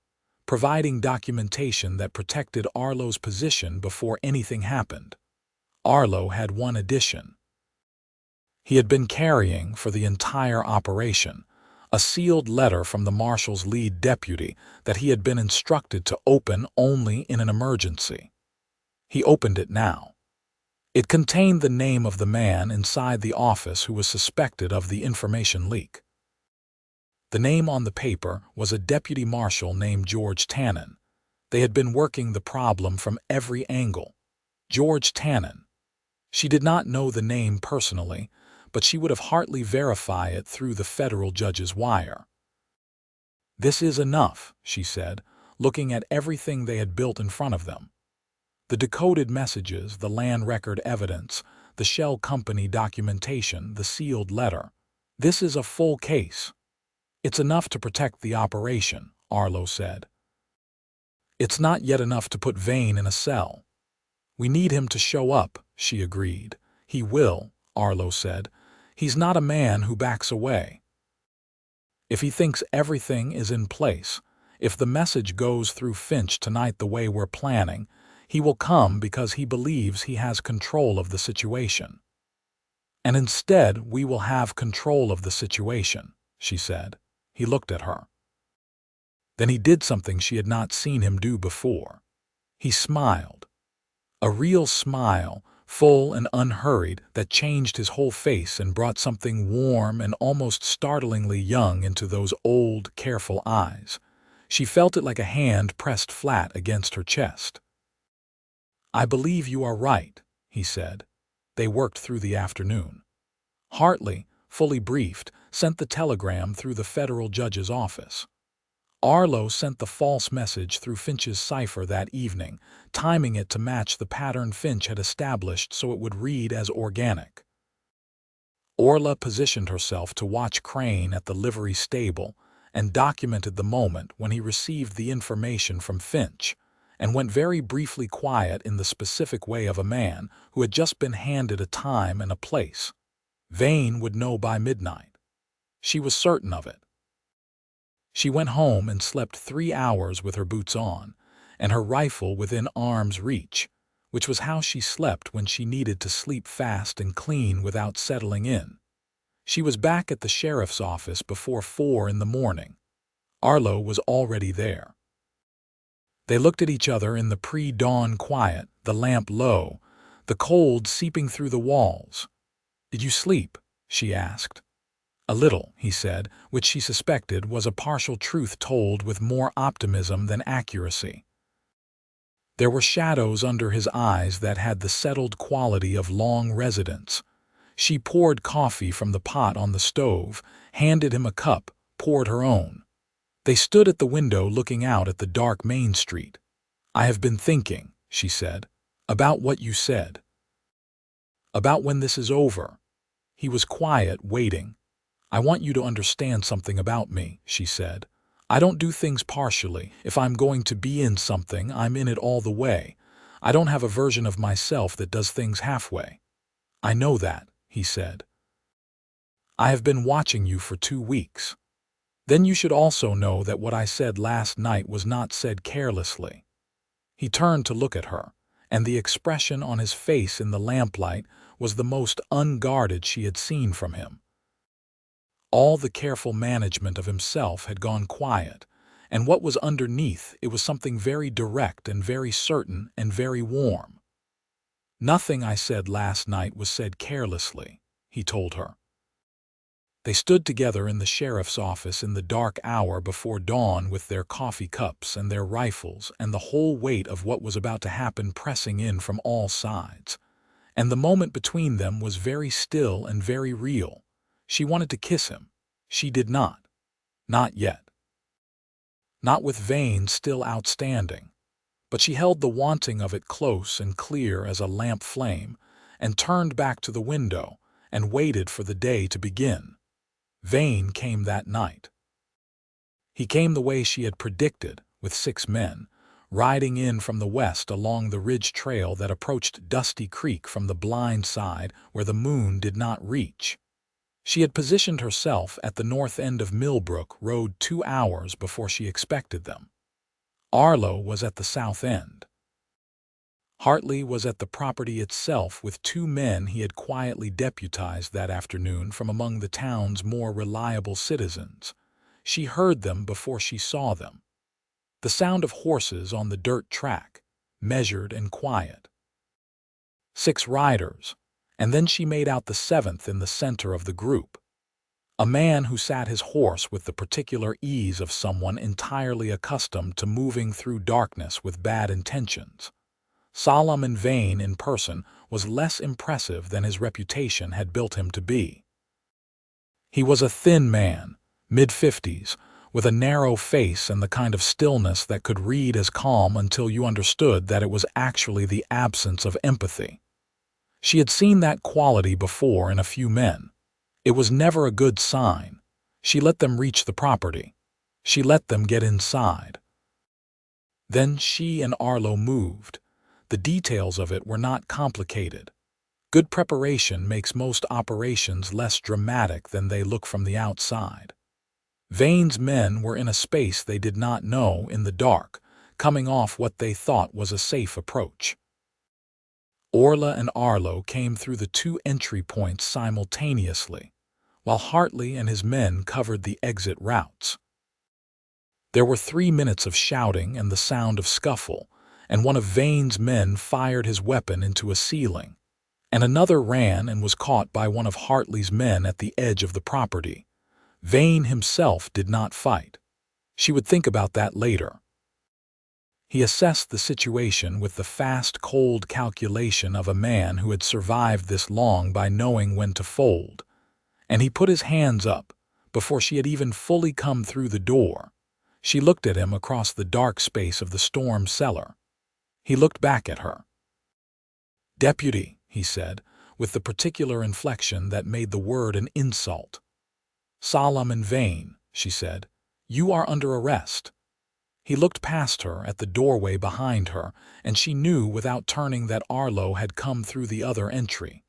Speaker 1: providing documentation that protected Arlo's position before anything happened. Arlo had one addition. He had been carrying, for the entire operation, a sealed letter from the marshal's lead deputy that he had been instructed to open only in an emergency. He opened it now. It contained the name of the man inside the office who was suspected of the information leak. The name on the paper was a deputy marshal named George Tannen. They had been working the problem from every angle. George Tannen. She did not know the name personally, but she would have Hartley verify it through the federal judge's wire. "This is enough," she said, looking at everything they had built in front of them. The decoded messages, the land record evidence, the shell company documentation, the sealed letter. "This is a full case. It's enough to protect the operation," Arlo said. "It's not yet enough to put Vane in a cell. We need him to show up," she agreed. "He will," Arlo said. "He's not a man who backs away. If he thinks everything is in place, if the message goes through Finch tonight the way we're planning, he will come because he believes he has control of the situation. And instead, we will have control of the situation," she said. He looked at her. Then he did something she had not seen him do before. He smiled. A real smile, full and unhurried, that changed his whole face and brought something warm and almost startlingly young into those old, careful eyes. She felt it like a hand pressed flat against her chest. "I believe you are right," he said. They worked through the afternoon. Hartley, fully briefed, sent the telegram through the federal judge's office. Arlo sent the false message through Finch's cipher that evening, timing it to match the pattern Finch had established so it would read as organic. Orla positioned herself to watch Crane at the livery stable and documented the moment when he received the information from Finch, and went very briefly quiet in the specific way of a man who had just been handed a time and a place. Vane would know by midnight. She was certain of it. She went home and slept 3 hours with her boots on, and her rifle within arm's reach, which was how she slept when she needed to sleep fast and clean without settling in. She was back at the sheriff's office before 4 in the morning. Arlo was already there. They looked at each other in the pre-dawn quiet, the lamp low, the cold seeping through the walls. "Did you sleep?" she asked. "A little," he said, which she suspected was a partial truth told with more optimism than accuracy. There were shadows under his eyes that had the settled quality of long residence. She poured coffee from the pot on the stove, handed him a cup, poured her own. They stood at the window looking out at the dark Main Street. "I have been thinking," she said, "about what you said. About when this is over." He was quiet, waiting. "I want you to understand something about me," she said. "I don't do things partially. If I'm going to be in something, I'm in it all the way. I don't have a version of myself that does things halfway." "I know that," he said. "I have been watching you for 2 weeks. Then you should also know that what I said last night was not said carelessly." He turned to look at her, and the expression on his face in the lamplight was the most unguarded she had seen from him. All the careful management of himself had gone quiet, and what was underneath it was something very direct and very certain and very warm. "Nothing I said last night was said carelessly," he told her. They stood together in the sheriff's office in the dark hour before dawn with their coffee cups and their rifles and the whole weight of what was about to happen pressing in from all sides. And the moment between them was very still and very real. She wanted to kiss him. She did not. Not yet. Not with Vane still outstanding. But she held the wanting of it close and clear as a lamp flame, and turned back to the window and waited for the day to begin. Vane came that night. He came the way she had predicted, with 6 men, riding in from the west along the ridge trail that approached Dusty Creek from the blind side where the moon did not reach. She had positioned herself at the north end of Millbrook Road 2 hours before she expected them. Arlo was at the south end. Hartley was at the property itself with 2 men he had quietly deputized that afternoon from among the town's more reliable citizens. She heard them before she saw them. The sound of horses on the dirt track, measured and quiet. 6 riders, and then she made out the 7th in the center of the group. A man who sat his horse with the particular ease of someone entirely accustomed to moving through darkness with bad intentions. Solemn and vain in person was less impressive than his reputation had built him to be. He was a thin man, mid-50s, with a narrow face and the kind of stillness that could read as calm until you understood that it was actually the absence of empathy. She had seen that quality before in a few men. It was never a good sign. She let them reach the property. She let them get inside. Then she and Arlo moved. The details of it were not complicated. Good preparation makes most operations less dramatic than they look from the outside. Vane's men were in a space they did not know in the dark, coming off what they thought was a safe approach. Orla and Arlo came through the two entry points simultaneously, while Hartley and his men covered the exit routes. There were 3 minutes of shouting and the sound of scuffle, and one of Vane's men fired his weapon into a ceiling, and another ran and was caught by one of Hartley's men at the edge of the property. Vane himself did not fight. She would think about that later. He assessed the situation with the fast, cold calculation of a man who had survived this long by knowing when to fold, and he put his hands up before she had even fully come through the door. She looked at him across the dark space of the storm cellar. He looked back at her. "Deputy," he said, with the particular inflection that made the word an insult. "Solemn and Vane," she said, "you are under arrest." He looked past her at the doorway behind her, and she knew without turning that Arlo had come through the other entry.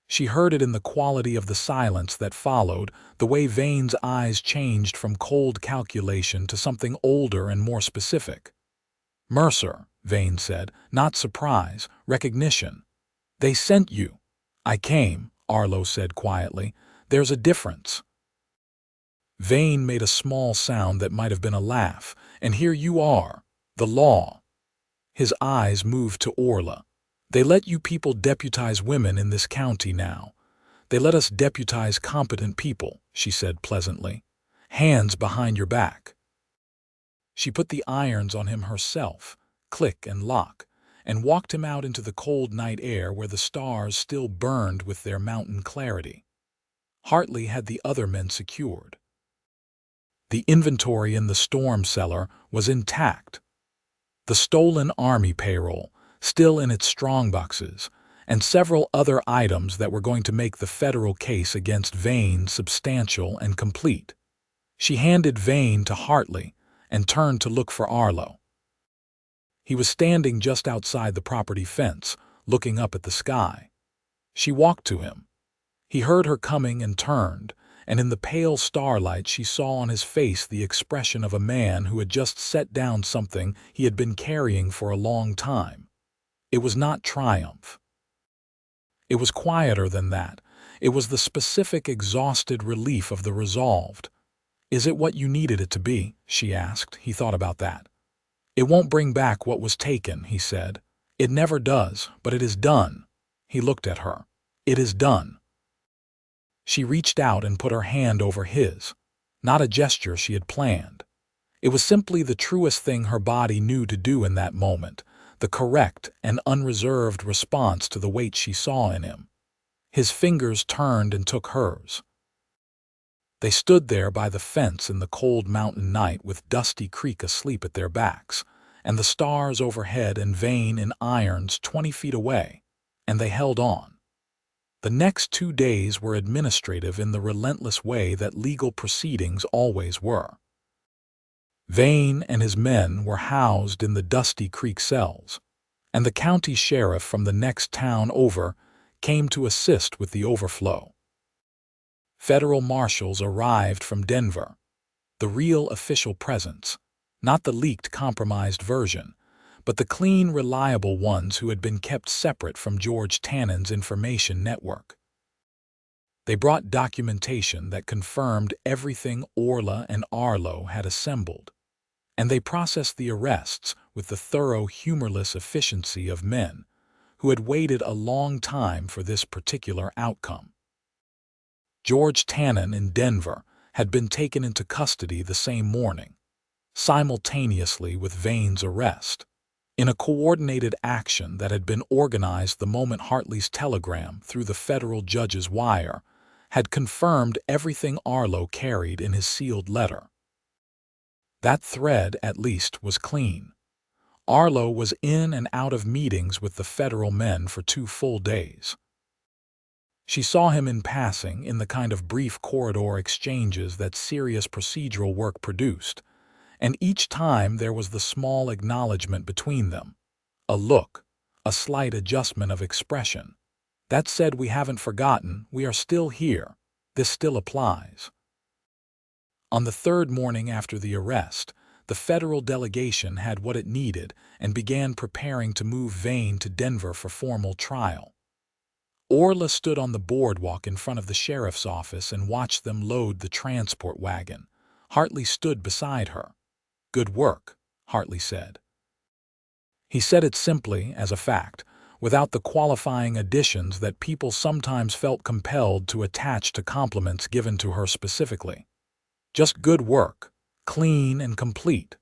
Speaker 1: She heard it in the quality of the silence that followed, the way Vane's eyes changed from cold calculation to something older and more specific. "Mercer," Vane said, not surprise, recognition. "They sent you." "I came," Arlo said quietly. "There's a difference." Vane made a small sound that might have been a laugh. "And here you are. The law." His eyes moved to Orla. "They let you people deputize women in this county now. They let us deputize competent people," she said pleasantly. "Hands behind your back." She put the irons on him herself, click and lock, and walked him out into the cold night air where the stars still burned with their mountain clarity. Hartley had the other men secured. The inventory in the storm cellar was intact. The stolen army payroll, still in its strongboxes, and several other items that were going to make the federal case against Vane substantial and complete. She handed Vane to Hartley and turned to look for Arlo. He was standing just outside the property fence, looking up at the sky. She walked to him. He heard her coming and turned, and in the pale starlight she saw on his face the expression of a man who had just set down something he had been carrying for a long time. It was not triumph. It was quieter than that. It was the specific, exhausted relief of the resolved. "Is it what you needed it to be?" she asked. He thought about that. "It won't bring back what was taken," he said. "It never does, but it is done." He looked at her. "It is done." She reached out and put her hand over his. Not a gesture she had planned. It was simply the truest thing her body knew to do in that moment, the correct and unreserved response to the weight she saw in him. His fingers turned and took hers. They stood there by the fence in the cold mountain night with Dusty Creek asleep at their backs, and the stars overhead and Vane in irons 20 feet away, and they held on. The next 2 days were administrative in the relentless way that legal proceedings always were. Vane and his men were housed in the Dusty Creek cells, and the county sheriff from the next town over came to assist with the overflow. Federal marshals arrived from Denver, the real official presence, not the leaked, compromised version, but the clean, reliable ones who had been kept separate from George Tannen's information network. They brought documentation that confirmed everything Orla and Arlo had assembled, and they processed the arrests with the thorough, humorless efficiency of men who had waited a long time for this particular outcome. George Tannen in Denver had been taken into custody the same morning, simultaneously with Vane's arrest, in a coordinated action that had been organized the moment Hartley's telegram through the federal judge's wire had confirmed everything Arlo carried in his sealed letter. That thread, at least, was clean. Arlo was in and out of meetings with the federal men for 2 full days. She saw him in passing in the kind of brief corridor exchanges that serious procedural work produced, and each time there was the small acknowledgement between them, a look, a slight adjustment of expression, That said, we haven't forgotten. We are still here. This still applies. On the third morning after the arrest, the federal delegation had what it needed and began preparing to move Vane to Denver for formal trial. Orla stood on the boardwalk in front of the sheriff's office and watched them load the transport wagon. Hartley stood beside her. "Good work," Hartley said. He said it simply, as a fact, without the qualifying additions that people sometimes felt compelled to attach to compliments given to her specifically. Just good work, clean and complete.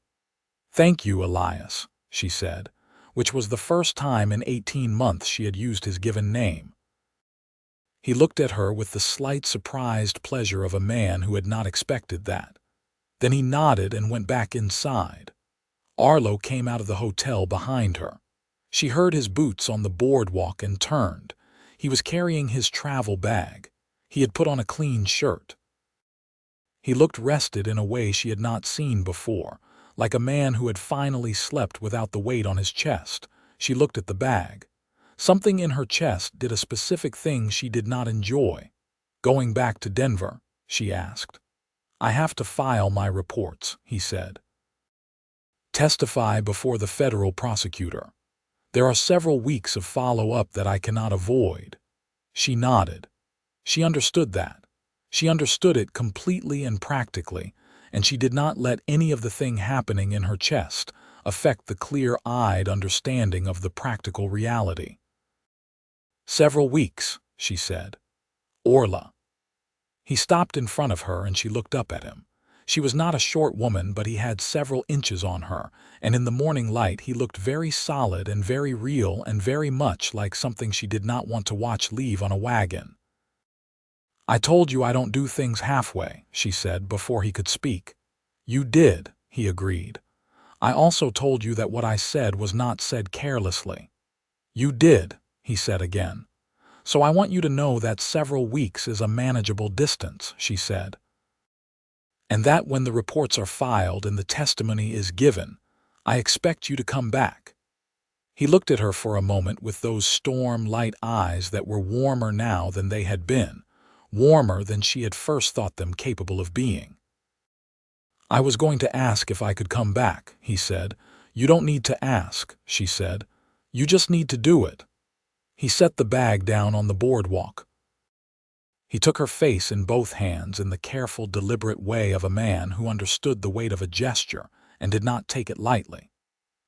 Speaker 1: "Thank you, Elias," she said, which was the first time in 18 months she had used his given name. He looked at her with the slight surprised pleasure of a man who had not expected that. Then he nodded and went back inside. Arlo came out of the hotel behind her. She heard his boots on the boardwalk and turned. He was carrying his travel bag. He had put on a clean shirt. He looked rested in a way she had not seen before, like a man who had finally slept without the weight on his chest. She looked at the bag. Something in her chest did a specific thing she did not enjoy. "Going back to Denver?" she asked. "I have to file my reports," he said. "Testify before the federal prosecutor. There are several weeks of follow-up that I cannot avoid." She nodded. She understood that. She understood it completely and practically, and she did not let any of the thing happening in her chest affect the clear-eyed understanding of the practical reality. "Several weeks," she said. "Orla." He stopped in front of her and she looked up at him. She was not a short woman, but he had several inches on her, and in the morning light he looked very solid and very real and very much like something she did not want to watch leave on a wagon. "I told you I don't do things halfway," she said before he could speak. "You did," he agreed. "I also told you that what I said was not said carelessly." "You did," he said again. "So I want you to know that several weeks is a manageable distance," she said. "And that when the reports are filed and the testimony is given, I expect you to come back." He looked at her for a moment with those storm-light eyes that were warmer now than they had been, warmer than she had first thought them capable of being. "I was going to ask if I could come back," he said. "You don't need to ask," she said. "You just need to do it." He set the bag down on the boardwalk. He took her face in both hands in the careful, deliberate way of a man who understood the weight of a gesture and did not take it lightly.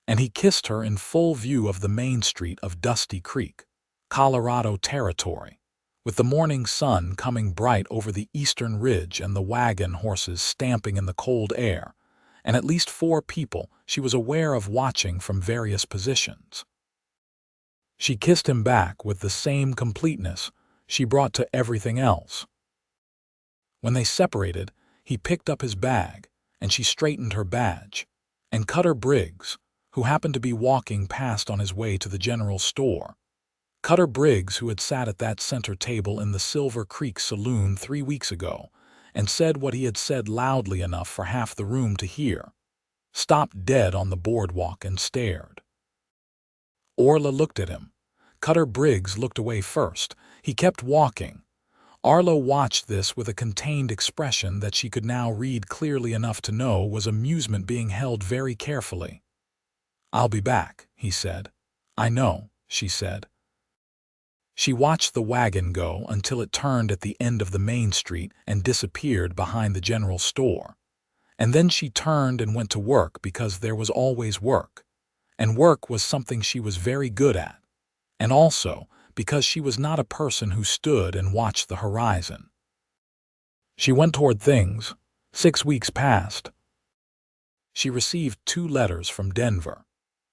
Speaker 1: And he kissed her in full view of the main street of Dusty Creek, Colorado territory, with the morning sun coming bright over the eastern ridge and the wagon horses stamping in the cold air, and at least 4 people she was aware of watching from various positions. She kissed him back with the same completeness she brought to everything else. When they separated, he picked up his bag, and she straightened her badge, and Cutter Briggs, who happened to be walking past on his way to the general store. Cutter Briggs, who had sat at that center table in the Silver Creek Saloon 3 weeks ago, and said what he had said loudly enough for half the room to hear, stopped dead on the boardwalk and stared. Orla looked at him. Cutter Briggs looked away first. He kept walking. Arlo watched this with a contained expression that she could now read clearly enough to know was amusement being held very carefully. "I'll be back," he said. "I know," she said. She watched the wagon go until it turned at the end of the main street and disappeared behind the general store. And then she turned and went to work because there was always work. And work was something she was very good at. And also because she was not a person who stood and watched the horizon. She went toward things. 6 weeks passed. She received 2 letters from Denver,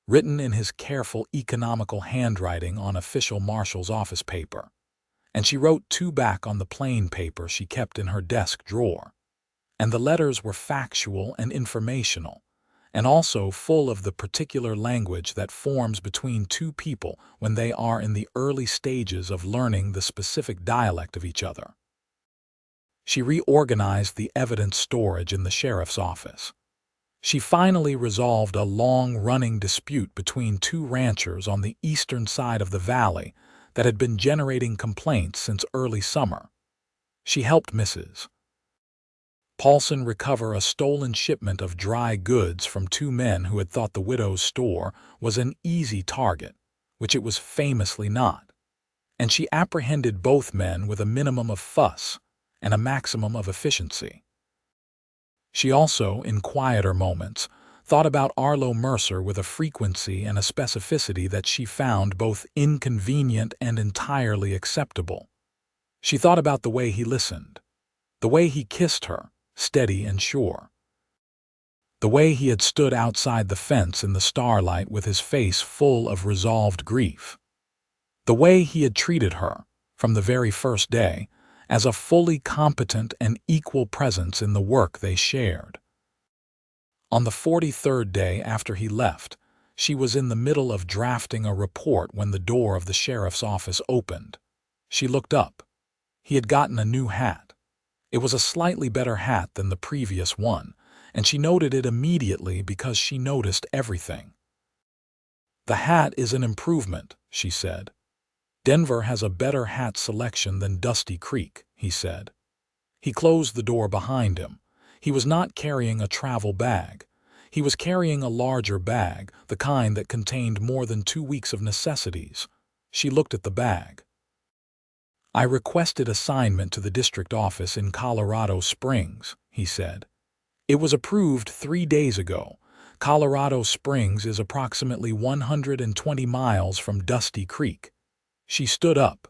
Speaker 1: written in his careful, economical handwriting on official marshal's office paper, and she wrote 2 back on the plain paper she kept in her desk drawer. And the letters were factual and informational, and also full of the particular language that forms between 2 people when they are in the early stages of learning the specific dialect of each other. She reorganized the evidence storage in the sheriff's office. She finally resolved a long-running dispute between 2 ranchers on the eastern side of the valley that had been generating complaints since early summer. She helped Mrs. Paulson recover a stolen shipment of dry goods from two men who had thought the widow's store was an easy target, which it was famously not, and she apprehended both men with a minimum of fuss and a maximum of efficiency. She also, in quieter moments, thought about Arlo Mercer with a frequency and a specificity that she found both inconvenient and entirely acceptable. She thought about the way he listened, the way he kissed her, steady and sure, the way he had stood outside the fence in the starlight with his face full of resolved grief, the way he had treated her, from the very first day, as a fully competent and equal presence in the work they shared. On the 43rd day after he left, she was in the middle of drafting a report when the door of the sheriff's office opened. She looked up. He had gotten a new hat. It was a slightly better hat than the previous one, and she noted it immediately because she noticed everything. "The hat is an improvement," she said. "Denver has a better hat selection than Dusty Creek," he said. He closed the door behind him. He was not carrying a travel bag. He was carrying a larger bag, the kind that contained more than 2 weeks of necessities. She looked at the bag. "I requested assignment to the district office in Colorado Springs," he said. "It was approved 3 days ago. Colorado Springs is approximately 120 miles from Dusty Creek." She stood up.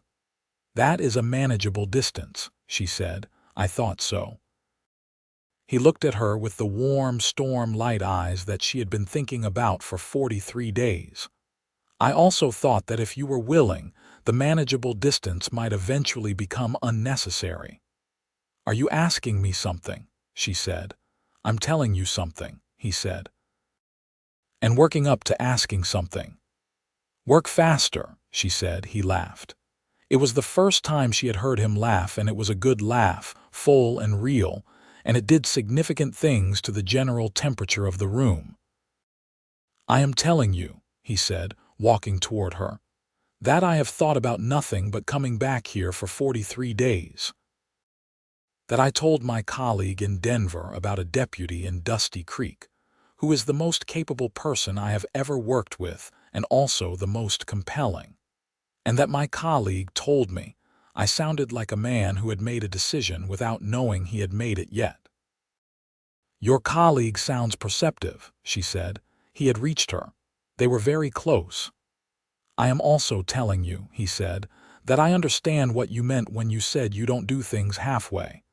Speaker 1: "That is a manageable distance," she said. "I thought so." He looked at her with the warm, storm-light eyes that she had been thinking about for 43 days. "I also thought that if you were willing, the manageable distance might eventually become unnecessary." "Are you asking me something?" she said. "I'm telling you something," he said. "And working up to asking something." "Work faster," she said. He laughed. It was the first time she had heard him laugh, and it was a good laugh, full and real, and it did significant things to the general temperature of the room. "I am telling you," he said, walking toward her, "that I have thought about nothing but coming back here for 43 days. That I told my colleague in Denver about a deputy in Dusty Creek, who is the most capable person I have ever worked with and also the most compelling. And that my colleague told me I sounded like a man who had made a decision without knowing he had made it yet." "Your colleague sounds perceptive," she said. He had reached her. They were very close. "I am also telling you," he said, "that I understand what you meant when you said you don't do things halfway.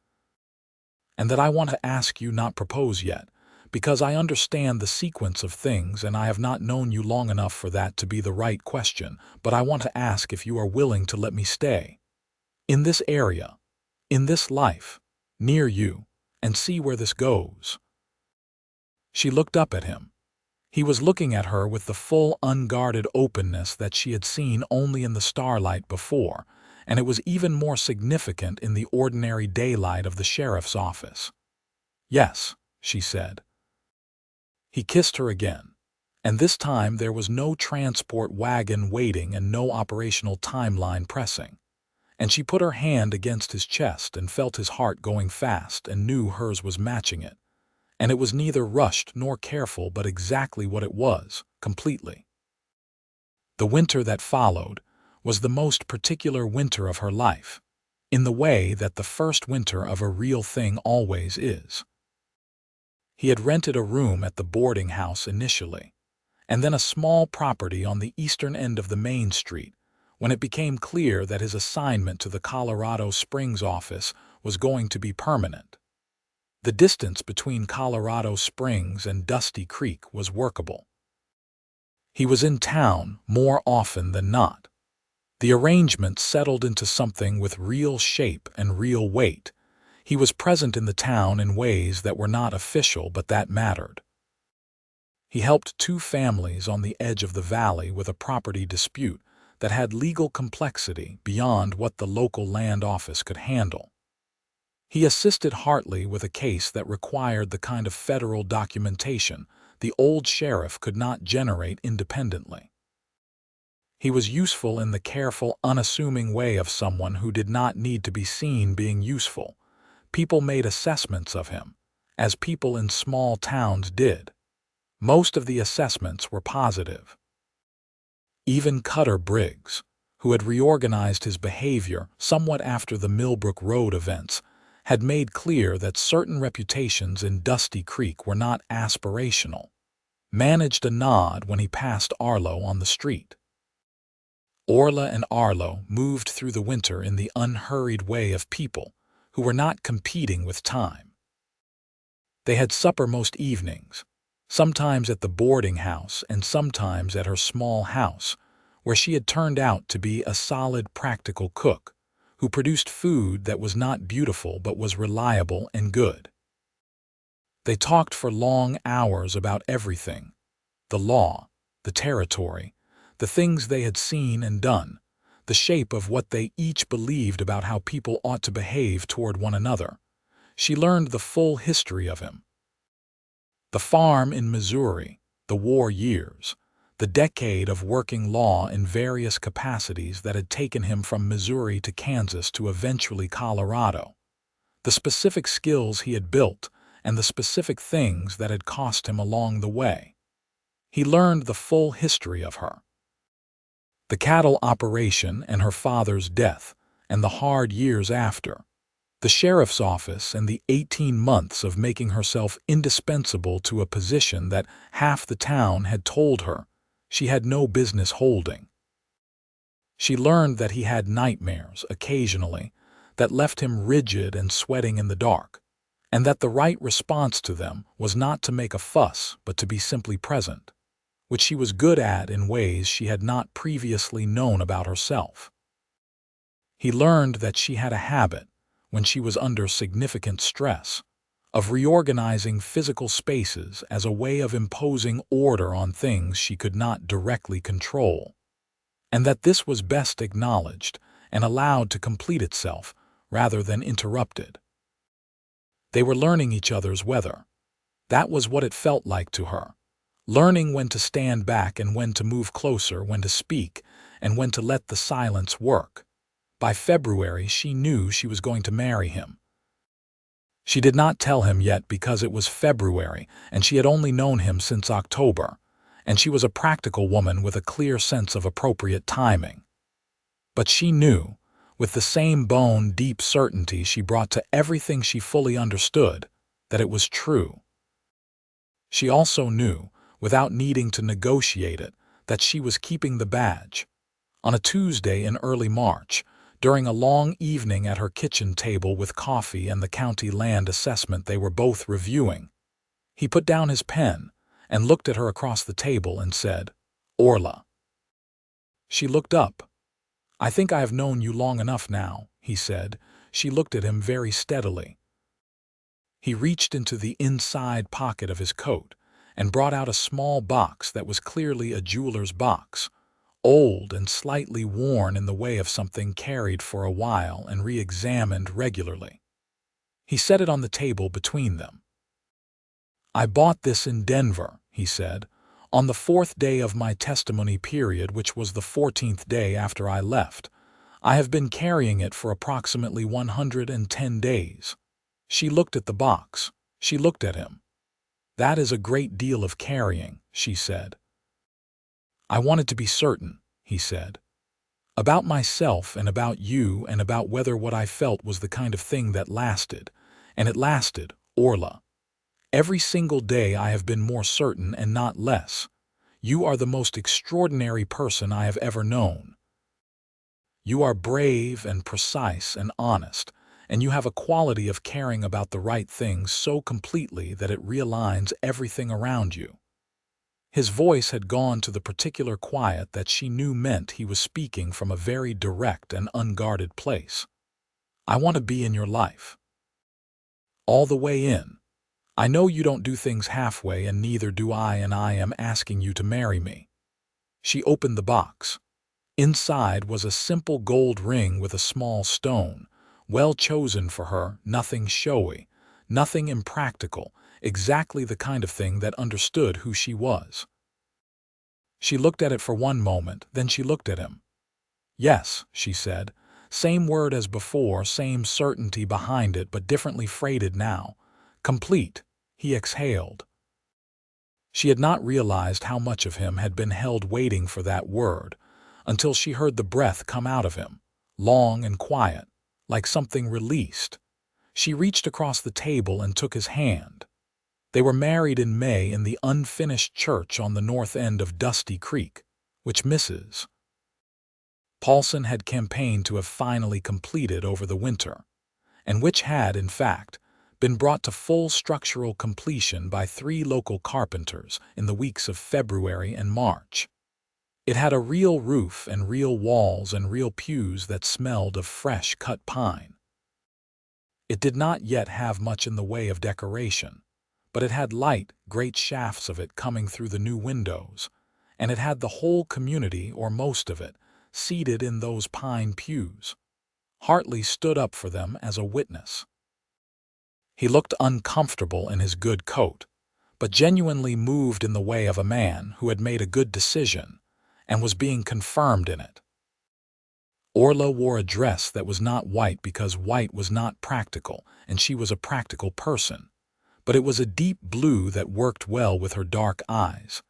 Speaker 1: And that I want to ask you not propose yet, because I understand the sequence of things and I have not known you long enough for that to be the right question, but I want to ask if you are willing to let me stay in this area, in this life, near you, and see where this goes." She looked up at him. He was looking at her with the full, unguarded openness that she had seen only in the starlight before, and it was even more significant in the ordinary daylight of the sheriff's office. "Yes," she said. He kissed her again, and this time there was no transport wagon waiting and no operational timeline pressing. And she put her hand against his chest and felt his heart going fast and knew hers was matching it. And it was neither rushed nor careful but exactly what it was, completely. The winter that followed was the most particular winter of her life, in the way that the first winter of a real thing always is. He had rented a room at the boarding house initially, and then a small property on the eastern end of the main street, when it became clear that his assignment to the Colorado Springs office was going to be permanent. The distance between Colorado Springs and Dusty Creek was workable. He was in town more often than not. The arrangement settled into something with real shape and real weight. He was present in the town in ways that were not official but that mattered. He helped 2 families on the edge of the valley with a property dispute that had legal complexity beyond what the local land office could handle. He assisted Hartley with a case that required the kind of federal documentation the old sheriff could not generate independently. He was useful in the careful, unassuming way of someone who did not need to be seen being useful. People made assessments of him, as people in small towns did. Most of the assessments were positive. Even Cutter Briggs, who had reorganized his behavior somewhat after the Millbrook Road events, had made clear that certain reputations in Dusty Creek were not aspirational, managed a nod when he passed Arlo on the street. Orla and Arlo moved through the winter in the unhurried way of people who were not competing with time. They had supper most evenings, sometimes at the boarding house and sometimes at her small house, where she had turned out to be a solid, practical cook who produced food that was not beautiful but was reliable and good. They talked for long hours about everything: the law, the territory, the things they had seen and done, the shape of what they each believed about how people ought to behave toward one another. She learned the full history of him. The farm in Missouri, the war years, the decade of working law in various capacities that had taken him from Missouri to Kansas to eventually Colorado, the specific skills he had built and the specific things that had cost him along the way. He learned the full history of her. The cattle operation and her father's death and the hard years after, the sheriff's office and the 18 months of making herself indispensable to a position that half the town had told her she had no business holding. She learned that he had nightmares occasionally that left him rigid and sweating in the dark, and that the right response to them was not to make a fuss but to be simply present, which she was good at in ways she had not previously known about herself. He learned that she had a habit, when she was under significant stress, of reorganizing physical spaces as a way of imposing order on things she could not directly control, and that this was best acknowledged and allowed to complete itself rather than interrupted. They were learning each other's weather. That was what it felt like to her, learning when to stand back and when to move closer, when to speak and when to let the silence work. By February, she knew she was going to marry him. She did not tell him yet because it was February and she had only known him since October, and she was a practical woman with a clear sense of appropriate timing. But she knew, with the same bone-deep certainty she brought to everything she fully understood, that it was true. She also knew, without needing to negotiate it, that she was keeping the badge. On a Tuesday in early March, during a long evening at her kitchen table with coffee and the county land assessment they were both reviewing, he put down his pen and looked at her across the table and said, "Orla." She looked up. "I think I have known you long enough now," he said. She looked at him very steadily. He reached into the inside pocket of his coat and brought out a small box that was clearly a jeweler's box, old and slightly worn in the way of something carried for a while and re-examined regularly. He set it on the table between them. "I bought this in Denver," he said, "on the 4th day of my testimony period, which was the 14th day after I left. I have been carrying it for approximately 110 days. She looked at the box. She looked at him. "That is a great deal of carrying," she said. "I wanted to be certain," he said, "about myself and about you and about whether what I felt was the kind of thing that lasted. And it lasted, Orla. Every single day I have been more certain and not less. You are the most extraordinary person I have ever known. You are brave and precise and honest, and you have a quality of caring about the right things so completely that it realigns everything around you." His voice had gone to the particular quiet that she knew meant he was speaking from a very direct and unguarded place. "I want to be in your life. All the way in. I know you don't do things halfway, and neither do I, and I am asking you to marry me." She opened the box. Inside was a simple gold ring with a small stone, well chosen for her, nothing showy, nothing impractical, exactly the kind of thing that understood who she was. She looked at it for one moment, then she looked at him. "Yes," she said. Same word as before, same certainty behind it, but differently freighted now. "Complete," he exhaled. She had not realized how much of him had been held waiting for that word, until she heard the breath come out of him, long and quiet, like something released. She reached across the table and took his hand. They were married in May in the unfinished church on the north end of Dusty Creek, which Mrs. Paulson had campaigned to have finally completed over the winter, and which had, in fact, been brought to full structural completion by 3 local carpenters in the weeks of February and March. It had a real roof and real walls and real pews that smelled of fresh cut pine. It did not yet have much in the way of decoration, but it had light, great shafts of it coming through the new windows, and it had the whole community, or most of it, seated in those pine pews. Hartley stood up for them as a witness. He looked uncomfortable in his good coat, but genuinely moved in the way of a man who had made a good decision and was being confirmed in it. Orla wore a dress that was not white because white was not practical, and she was a practical person, but it was a deep blue that worked well with her dark eyes,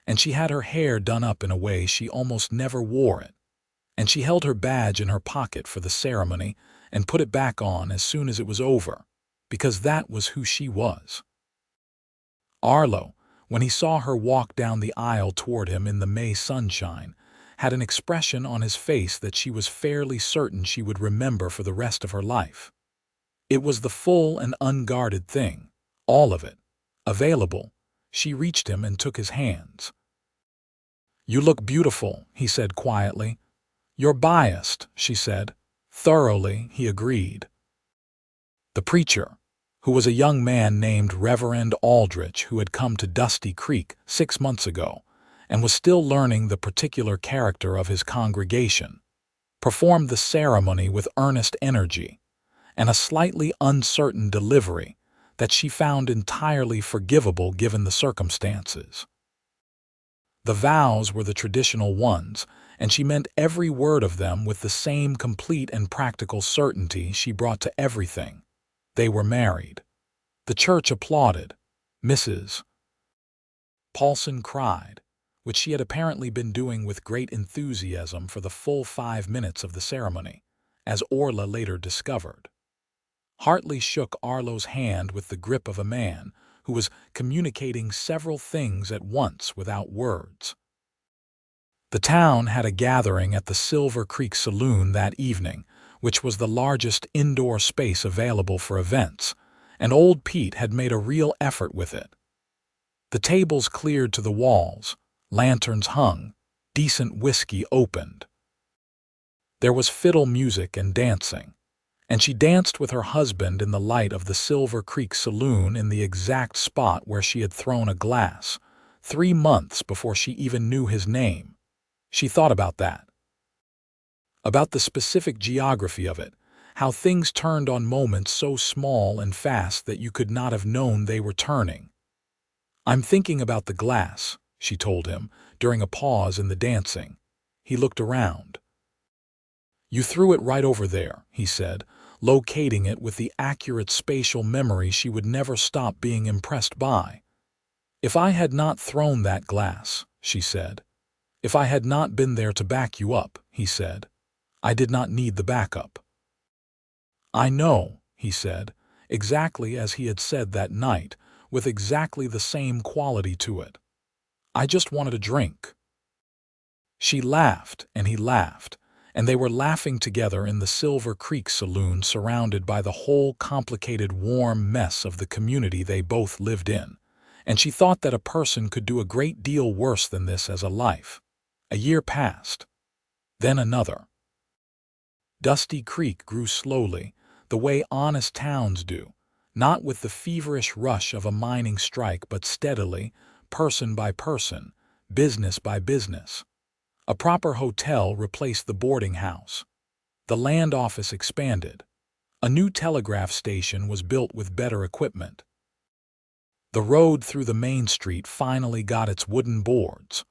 Speaker 1: and she had her hair done up in a way she almost never wore it, and she held her badge in her pocket for the ceremony and put it back on as soon as it was over, because that was who she was. Arlo, when he saw her walk down the aisle toward him in the May sunshine, had an expression on his face that she was fairly certain she would remember for the rest of her life. It was the full and unguarded thing, all of it, available. She reached him and took his hands. "You look beautiful," he said quietly. "You're biased," she said. "Thoroughly," he agreed. The preacher, who was a young man named Reverend Aldrich, who had come to Dusty Creek 6 months ago and was still learning the particular character of his congregation, performed the ceremony with earnest energy and a slightly uncertain delivery that she found entirely forgivable given the circumstances. The vows were the traditional ones, and she meant every word of them with the same complete and practical certainty she brought to everything. They were married. The church applauded. Mrs. Paulson cried, which she had apparently been doing with great enthusiasm for the full 5 minutes of the ceremony, as Orla later discovered. Hartley shook Arlo's hand with the grip of a man who was communicating several things at once without words. The town had a gathering at the Silver Creek Saloon that evening, which was the largest indoor space available for events, and old Pete had made a real effort with it. The tables cleared to the walls, lanterns hung, decent whiskey opened. There was fiddle music and dancing, and she danced with her husband in the light of the Silver Creek Saloon in the exact spot where she had thrown a glass, 3 months before she even knew his name. She thought about that. About the specific geography of it, how things turned on moments so small and fast that you could not have known they were turning. "I'm thinking about the glass," she told him, during a pause in the dancing. He looked around. "You threw it right over there," he said, locating it with the accurate spatial memory she would never stop being impressed by. "If I had not thrown that glass," she said. "If I had not been there to back you up," he said. "I did not need the backup." "I know," he said, exactly as he had said that night, with exactly the same quality to it. "I just wanted a drink." She laughed, and he laughed, and they were laughing together in the Silver Creek Saloon, surrounded by the whole complicated warm mess of the community they both lived in, and she thought that a person could do a great deal worse than this as a life. A year passed. Then another. Dusty Creek grew slowly, the way honest towns do, not with the feverish rush of a mining strike, but steadily, person by person, business by business. A proper hotel replaced the boarding house. The land office expanded. A new telegraph station was built with better equipment. The road through the main street finally got its wooden boards.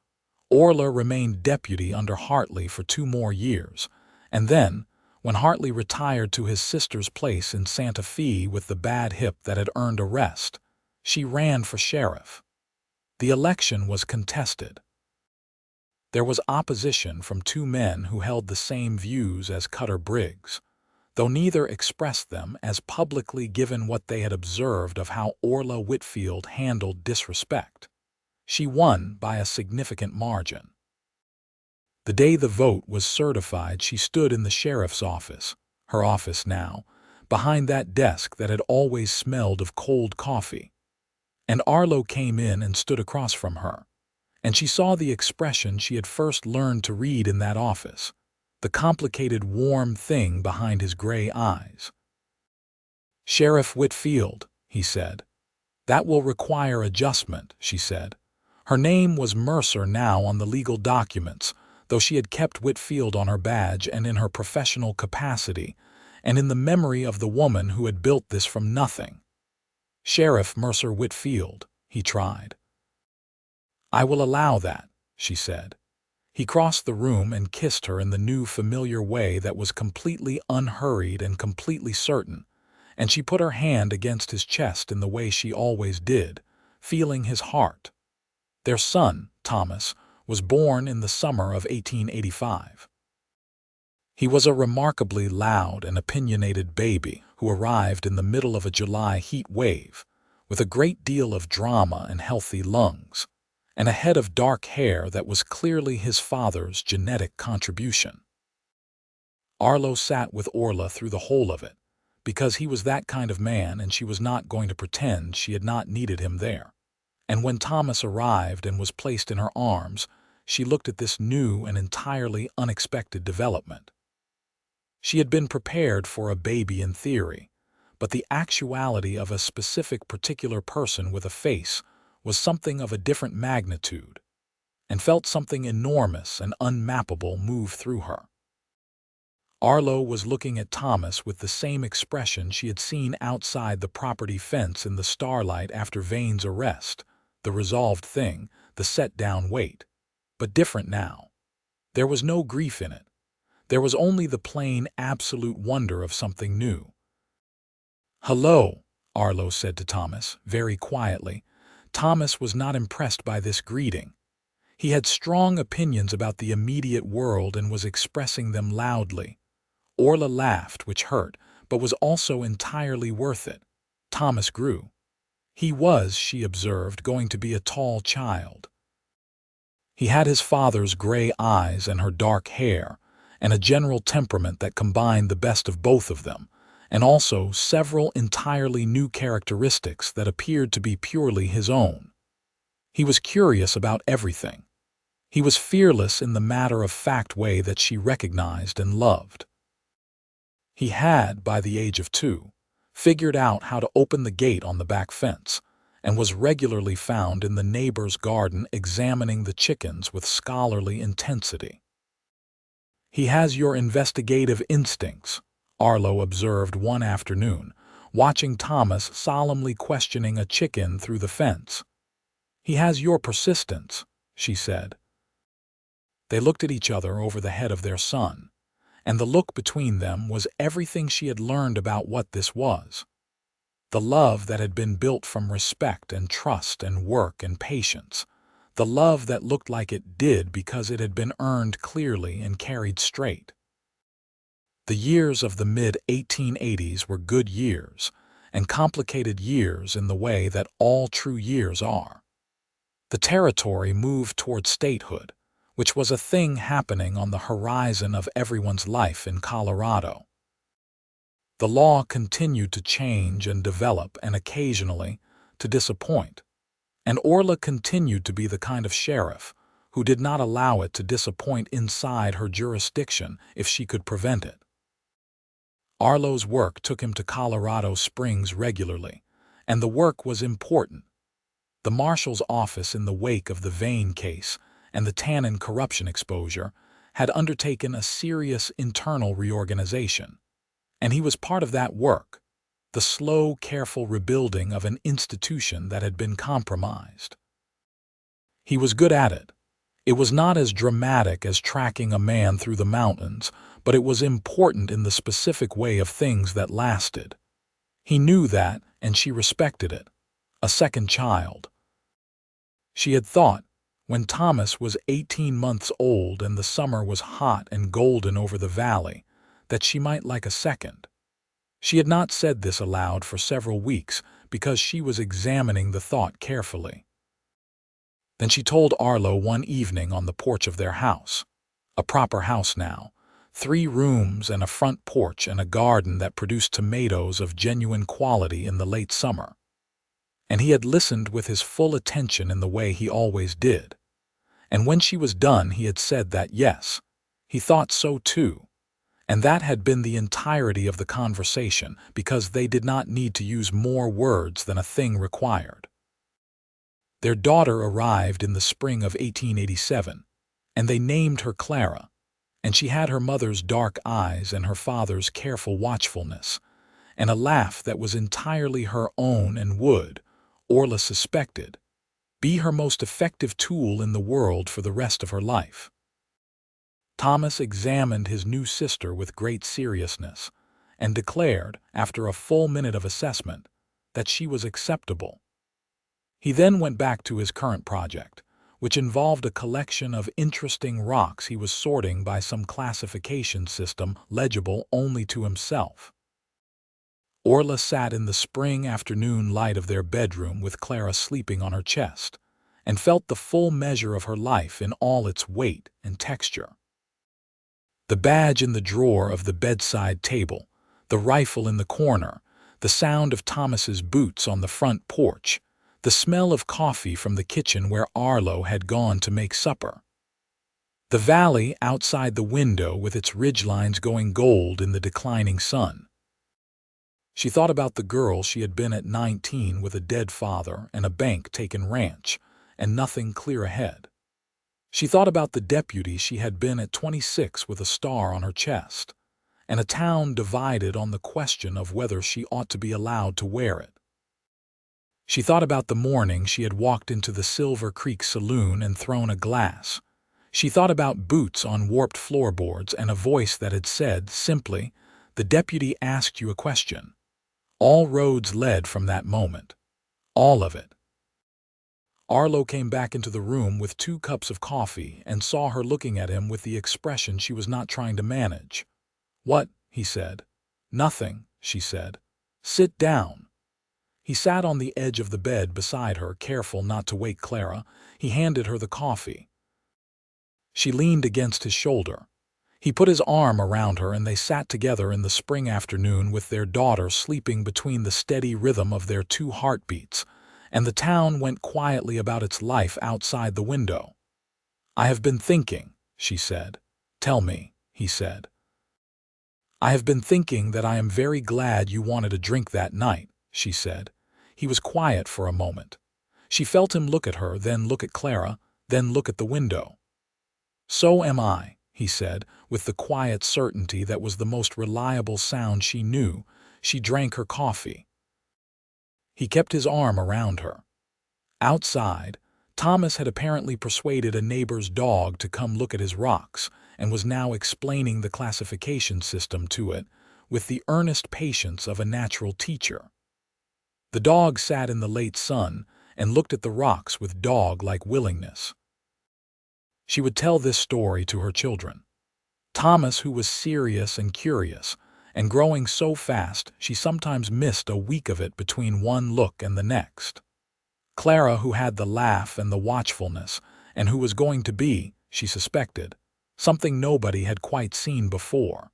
Speaker 1: Orla remained deputy under Hartley for 2 more years, and then, when Hartley retired to his sister's place in Santa Fe with the bad hip that had earned arrest, she ran for sheriff. The election was contested. There was opposition from 2 men who held the same views as Cutter Briggs, though neither expressed them as publicly given what they had observed of how Orla Whitfield handled disrespect. She won by a significant margin. The day the vote was certified, she stood in the sheriff's office, her office now, behind that desk that had always smelled of cold coffee. And Arlo came in and stood across from her, and she saw the expression she had first learned to read in that office, the complicated, warm thing behind his gray eyes. "Sheriff Whitfield," he said. "That will require adjustment," she said. Her name was Mercer now on the legal documents, though she had kept Whitfield on her badge and in her professional capacity, and in the memory of the woman who had built this from nothing. "Sheriff Mercer Whitfield," he tried. "I will allow that," she said. He crossed the room and kissed her in the new familiar way that was completely unhurried and completely certain, and she put her hand against his chest in the way she always did, feeling his heart. Their son, Thomas, was born in the summer of 1885. He was a remarkably loud and opinionated baby who arrived in the middle of a July heat wave, with a great deal of drama and healthy lungs, and a head of dark hair that was clearly his father's genetic contribution. Arlo sat with Orla through the whole of it, because he was that kind of man and she was not going to pretend she had not needed him there. And when Thomas arrived and was placed in her arms, she looked at this new and entirely unexpected development. She had been prepared for a baby in theory, but the actuality of a specific particular person with a face was something of a different magnitude, and felt something enormous and unmappable move through her. Arlo was looking at Thomas with the same expression she had seen outside the property fence in the starlight after Vane's arrest, the resolved thing, the set-down weight, but different now. There was no grief in it. There was only the plain, absolute wonder of something new. "Hello," Arlo said to Thomas, very quietly. Thomas was not impressed by this greeting. He had strong opinions about the immediate world and was expressing them loudly. Orla laughed, which hurt, but was also entirely worth it. Thomas grew. He was, she observed, going to be a tall child. He had his father's gray eyes and her dark hair, and a general temperament that combined the best of both of them, and also several entirely new characteristics that appeared to be purely his own. He was curious about everything. He was fearless in the matter-of-fact way that she recognized and loved. He had, by the age of 2, figured out how to open the gate on the back fence, and was regularly found in the neighbor's garden examining the chickens with scholarly intensity. "He has your investigative instincts," Arlo observed one afternoon, watching Thomas solemnly questioning a chicken through the fence. "He has your persistence," she said. They looked at each other over the head of their son, and the look between them was everything she had learned about what this was. The love that had been built from respect and trust and work and patience. The love that looked like it did because it had been earned clearly and carried straight. The years of the mid-1880s were good years, and complicated years in the way that all true years are. The territory moved toward statehood, which was a thing happening on the horizon of everyone's life in Colorado. The law continued to change and develop and occasionally to disappoint, and Orla continued to be the kind of sheriff who did not allow it to disappoint inside her jurisdiction if she could prevent it. Arlo's work took him to Colorado Springs regularly, and the work was important. The marshal's office in the wake of the Vane case and the Tannen corruption exposure had undertaken a serious internal reorganization, and he was part of that work, the slow, careful rebuilding of an institution that had been compromised. He was good at it. It was not as dramatic as tracking a man through the mountains, but it was important in the specific way of things that lasted. He knew that, and she respected it. A second child. She had thought, when Thomas was 18 months old and the summer was hot and golden over the valley, that she might like a second. She had not said this aloud for several weeks because she was examining the thought carefully. Then she told Arlo one evening on the porch of their house. A proper house now. 3 rooms and a front porch and a garden that produced tomatoes of genuine quality in the late summer. And he had listened with his full attention in the way he always did. And when she was done, he had said that yes, he thought so too. And that had been the entirety of the conversation because they did not need to use more words than a thing required. Their daughter arrived in the spring of 1887, and they named her Clara, and she had her mother's dark eyes and her father's careful watchfulness, and a laugh that was entirely her own and would, Orla suspected, be her most effective tool in the world for the rest of her life. Thomas examined his new sister with great seriousness and declared, after a full minute of assessment, that she was acceptable. He then went back to his current project, which involved a collection of interesting rocks he was sorting by some classification system legible only to himself. Orla sat in the spring afternoon light of their bedroom with Clara sleeping on her chest, and felt the full measure of her life in all its weight and texture. The badge in the drawer of the bedside table, the rifle in the corner, the sound of Thomas's boots on the front porch, the smell of coffee from the kitchen where Arlo had gone to make supper. The valley outside the window with its ridgelines going gold in the declining sun. She thought about the girl she had been at 19 with a dead father and a bank-taken ranch, and nothing clear ahead. She thought about the deputy she had been at 26 with a star on her chest, and a town divided on the question of whether she ought to be allowed to wear it. She thought about the morning she had walked into the Silver Creek Saloon and thrown a glass. She thought about boots on warped floorboards and a voice that had said, simply, "The deputy asked you a question." All roads led from that moment. All of it. Arlo came back into the room with 2 cups of coffee and saw her looking at him with the expression she was not trying to manage. "What?" he said. "Nothing," she said. "Sit down." He sat on the edge of the bed beside her, careful not to wake Clara. He handed her the coffee. She leaned against his shoulder. He put his arm around her and they sat together in the spring afternoon with their daughter sleeping between the steady rhythm of their 2 heartbeats, and the town went quietly about its life outside the window. "I have been thinking," she said. "Tell me," he said. "I have been thinking that I am very glad you wanted a drink that night," she said. He was quiet for a moment. She felt him look at her, then look at Clara, then look at the window. "So am I," he said, with the quiet certainty that was the most reliable sound she knew. She drank her coffee. He kept his arm around her. Outside, Thomas had apparently persuaded a neighbor's dog to come look at his rocks and was now explaining the classification system to it with the earnest patience of a natural teacher. The dog sat in the late sun and looked at the rocks with dog-like willingness. She would tell this story to her children. Thomas, who was serious and curious, and growing so fast she sometimes missed a week of it between one look and the next. Clara, who had the laugh and the watchfulness, and who was going to be, she suspected, something nobody had quite seen before.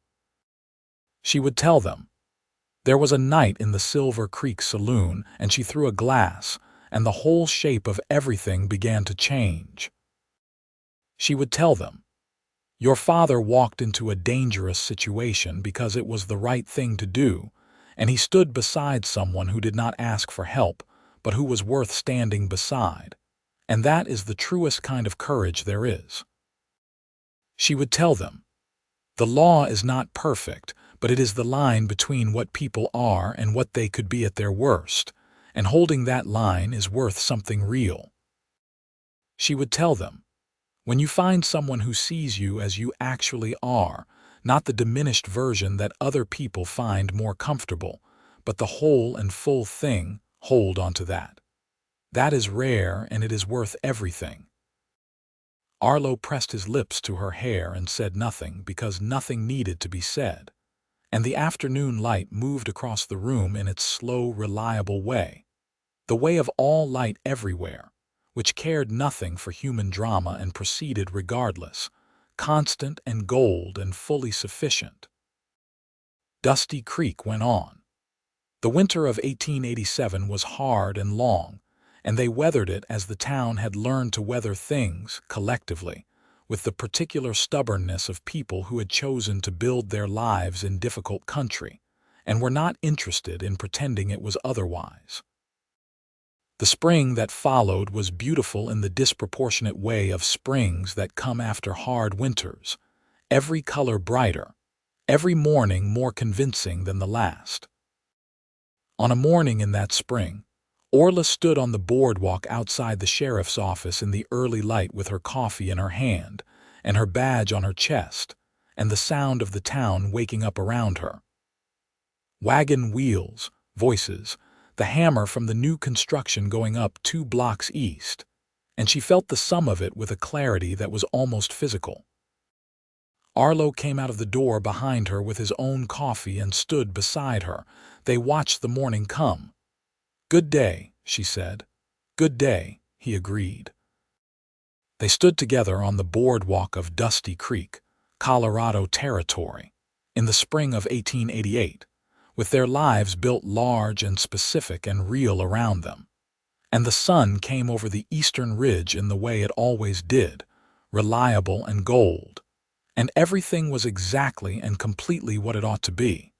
Speaker 1: She would tell them. There was a night in the Silver Creek Saloon, and she threw a glass, and the whole shape of everything began to change. She would tell them. Your father walked into a dangerous situation because it was the right thing to do, and he stood beside someone who did not ask for help, but who was worth standing beside, and that is the truest kind of courage there is. She would tell them, the law is not perfect, but it is the line between what people are and what they could be at their worst, and holding that line is worth something real. She would tell them, When you find someone who sees you as you actually are, not the diminished version that other people find more comfortable, but the whole and full thing, hold onto that. That is rare, and it is worth everything. Arlo pressed his lips to her hair and said nothing because nothing needed to be said, and the afternoon light moved across the room in its slow, reliable way, the way of all light everywhere, which cared nothing for human drama and proceeded regardless, constant and gold and fully sufficient. Dusty Creek went on. The winter of 1887 was hard and long, and they weathered it as the town had learned to weather things, collectively, with the particular stubbornness of people who had chosen to build their lives in difficult country, and were not interested in pretending it was otherwise. The spring that followed was beautiful in the disproportionate way of springs that come after hard winters, every color brighter, every morning more convincing than the last. On a morning in that spring, Orla stood on the boardwalk outside the sheriff's office in the early light with her coffee in her hand and her badge on her chest, and the sound of the town waking up around her. Wagon wheels, voices, the hammer from the new construction going up 2 blocks east, and she felt the sum of it with a clarity that was almost physical. Arlo came out of the door behind her with his own coffee and stood beside her. They watched the morning come. "Good day," she said. "Good day," he agreed. They stood together on the boardwalk of Dusty Creek, Colorado Territory, in the spring of 1888, with their lives built large and specific and real around them. And the sun came over the eastern ridge in the way it always did, reliable and gold, and everything was exactly and completely what it ought to be.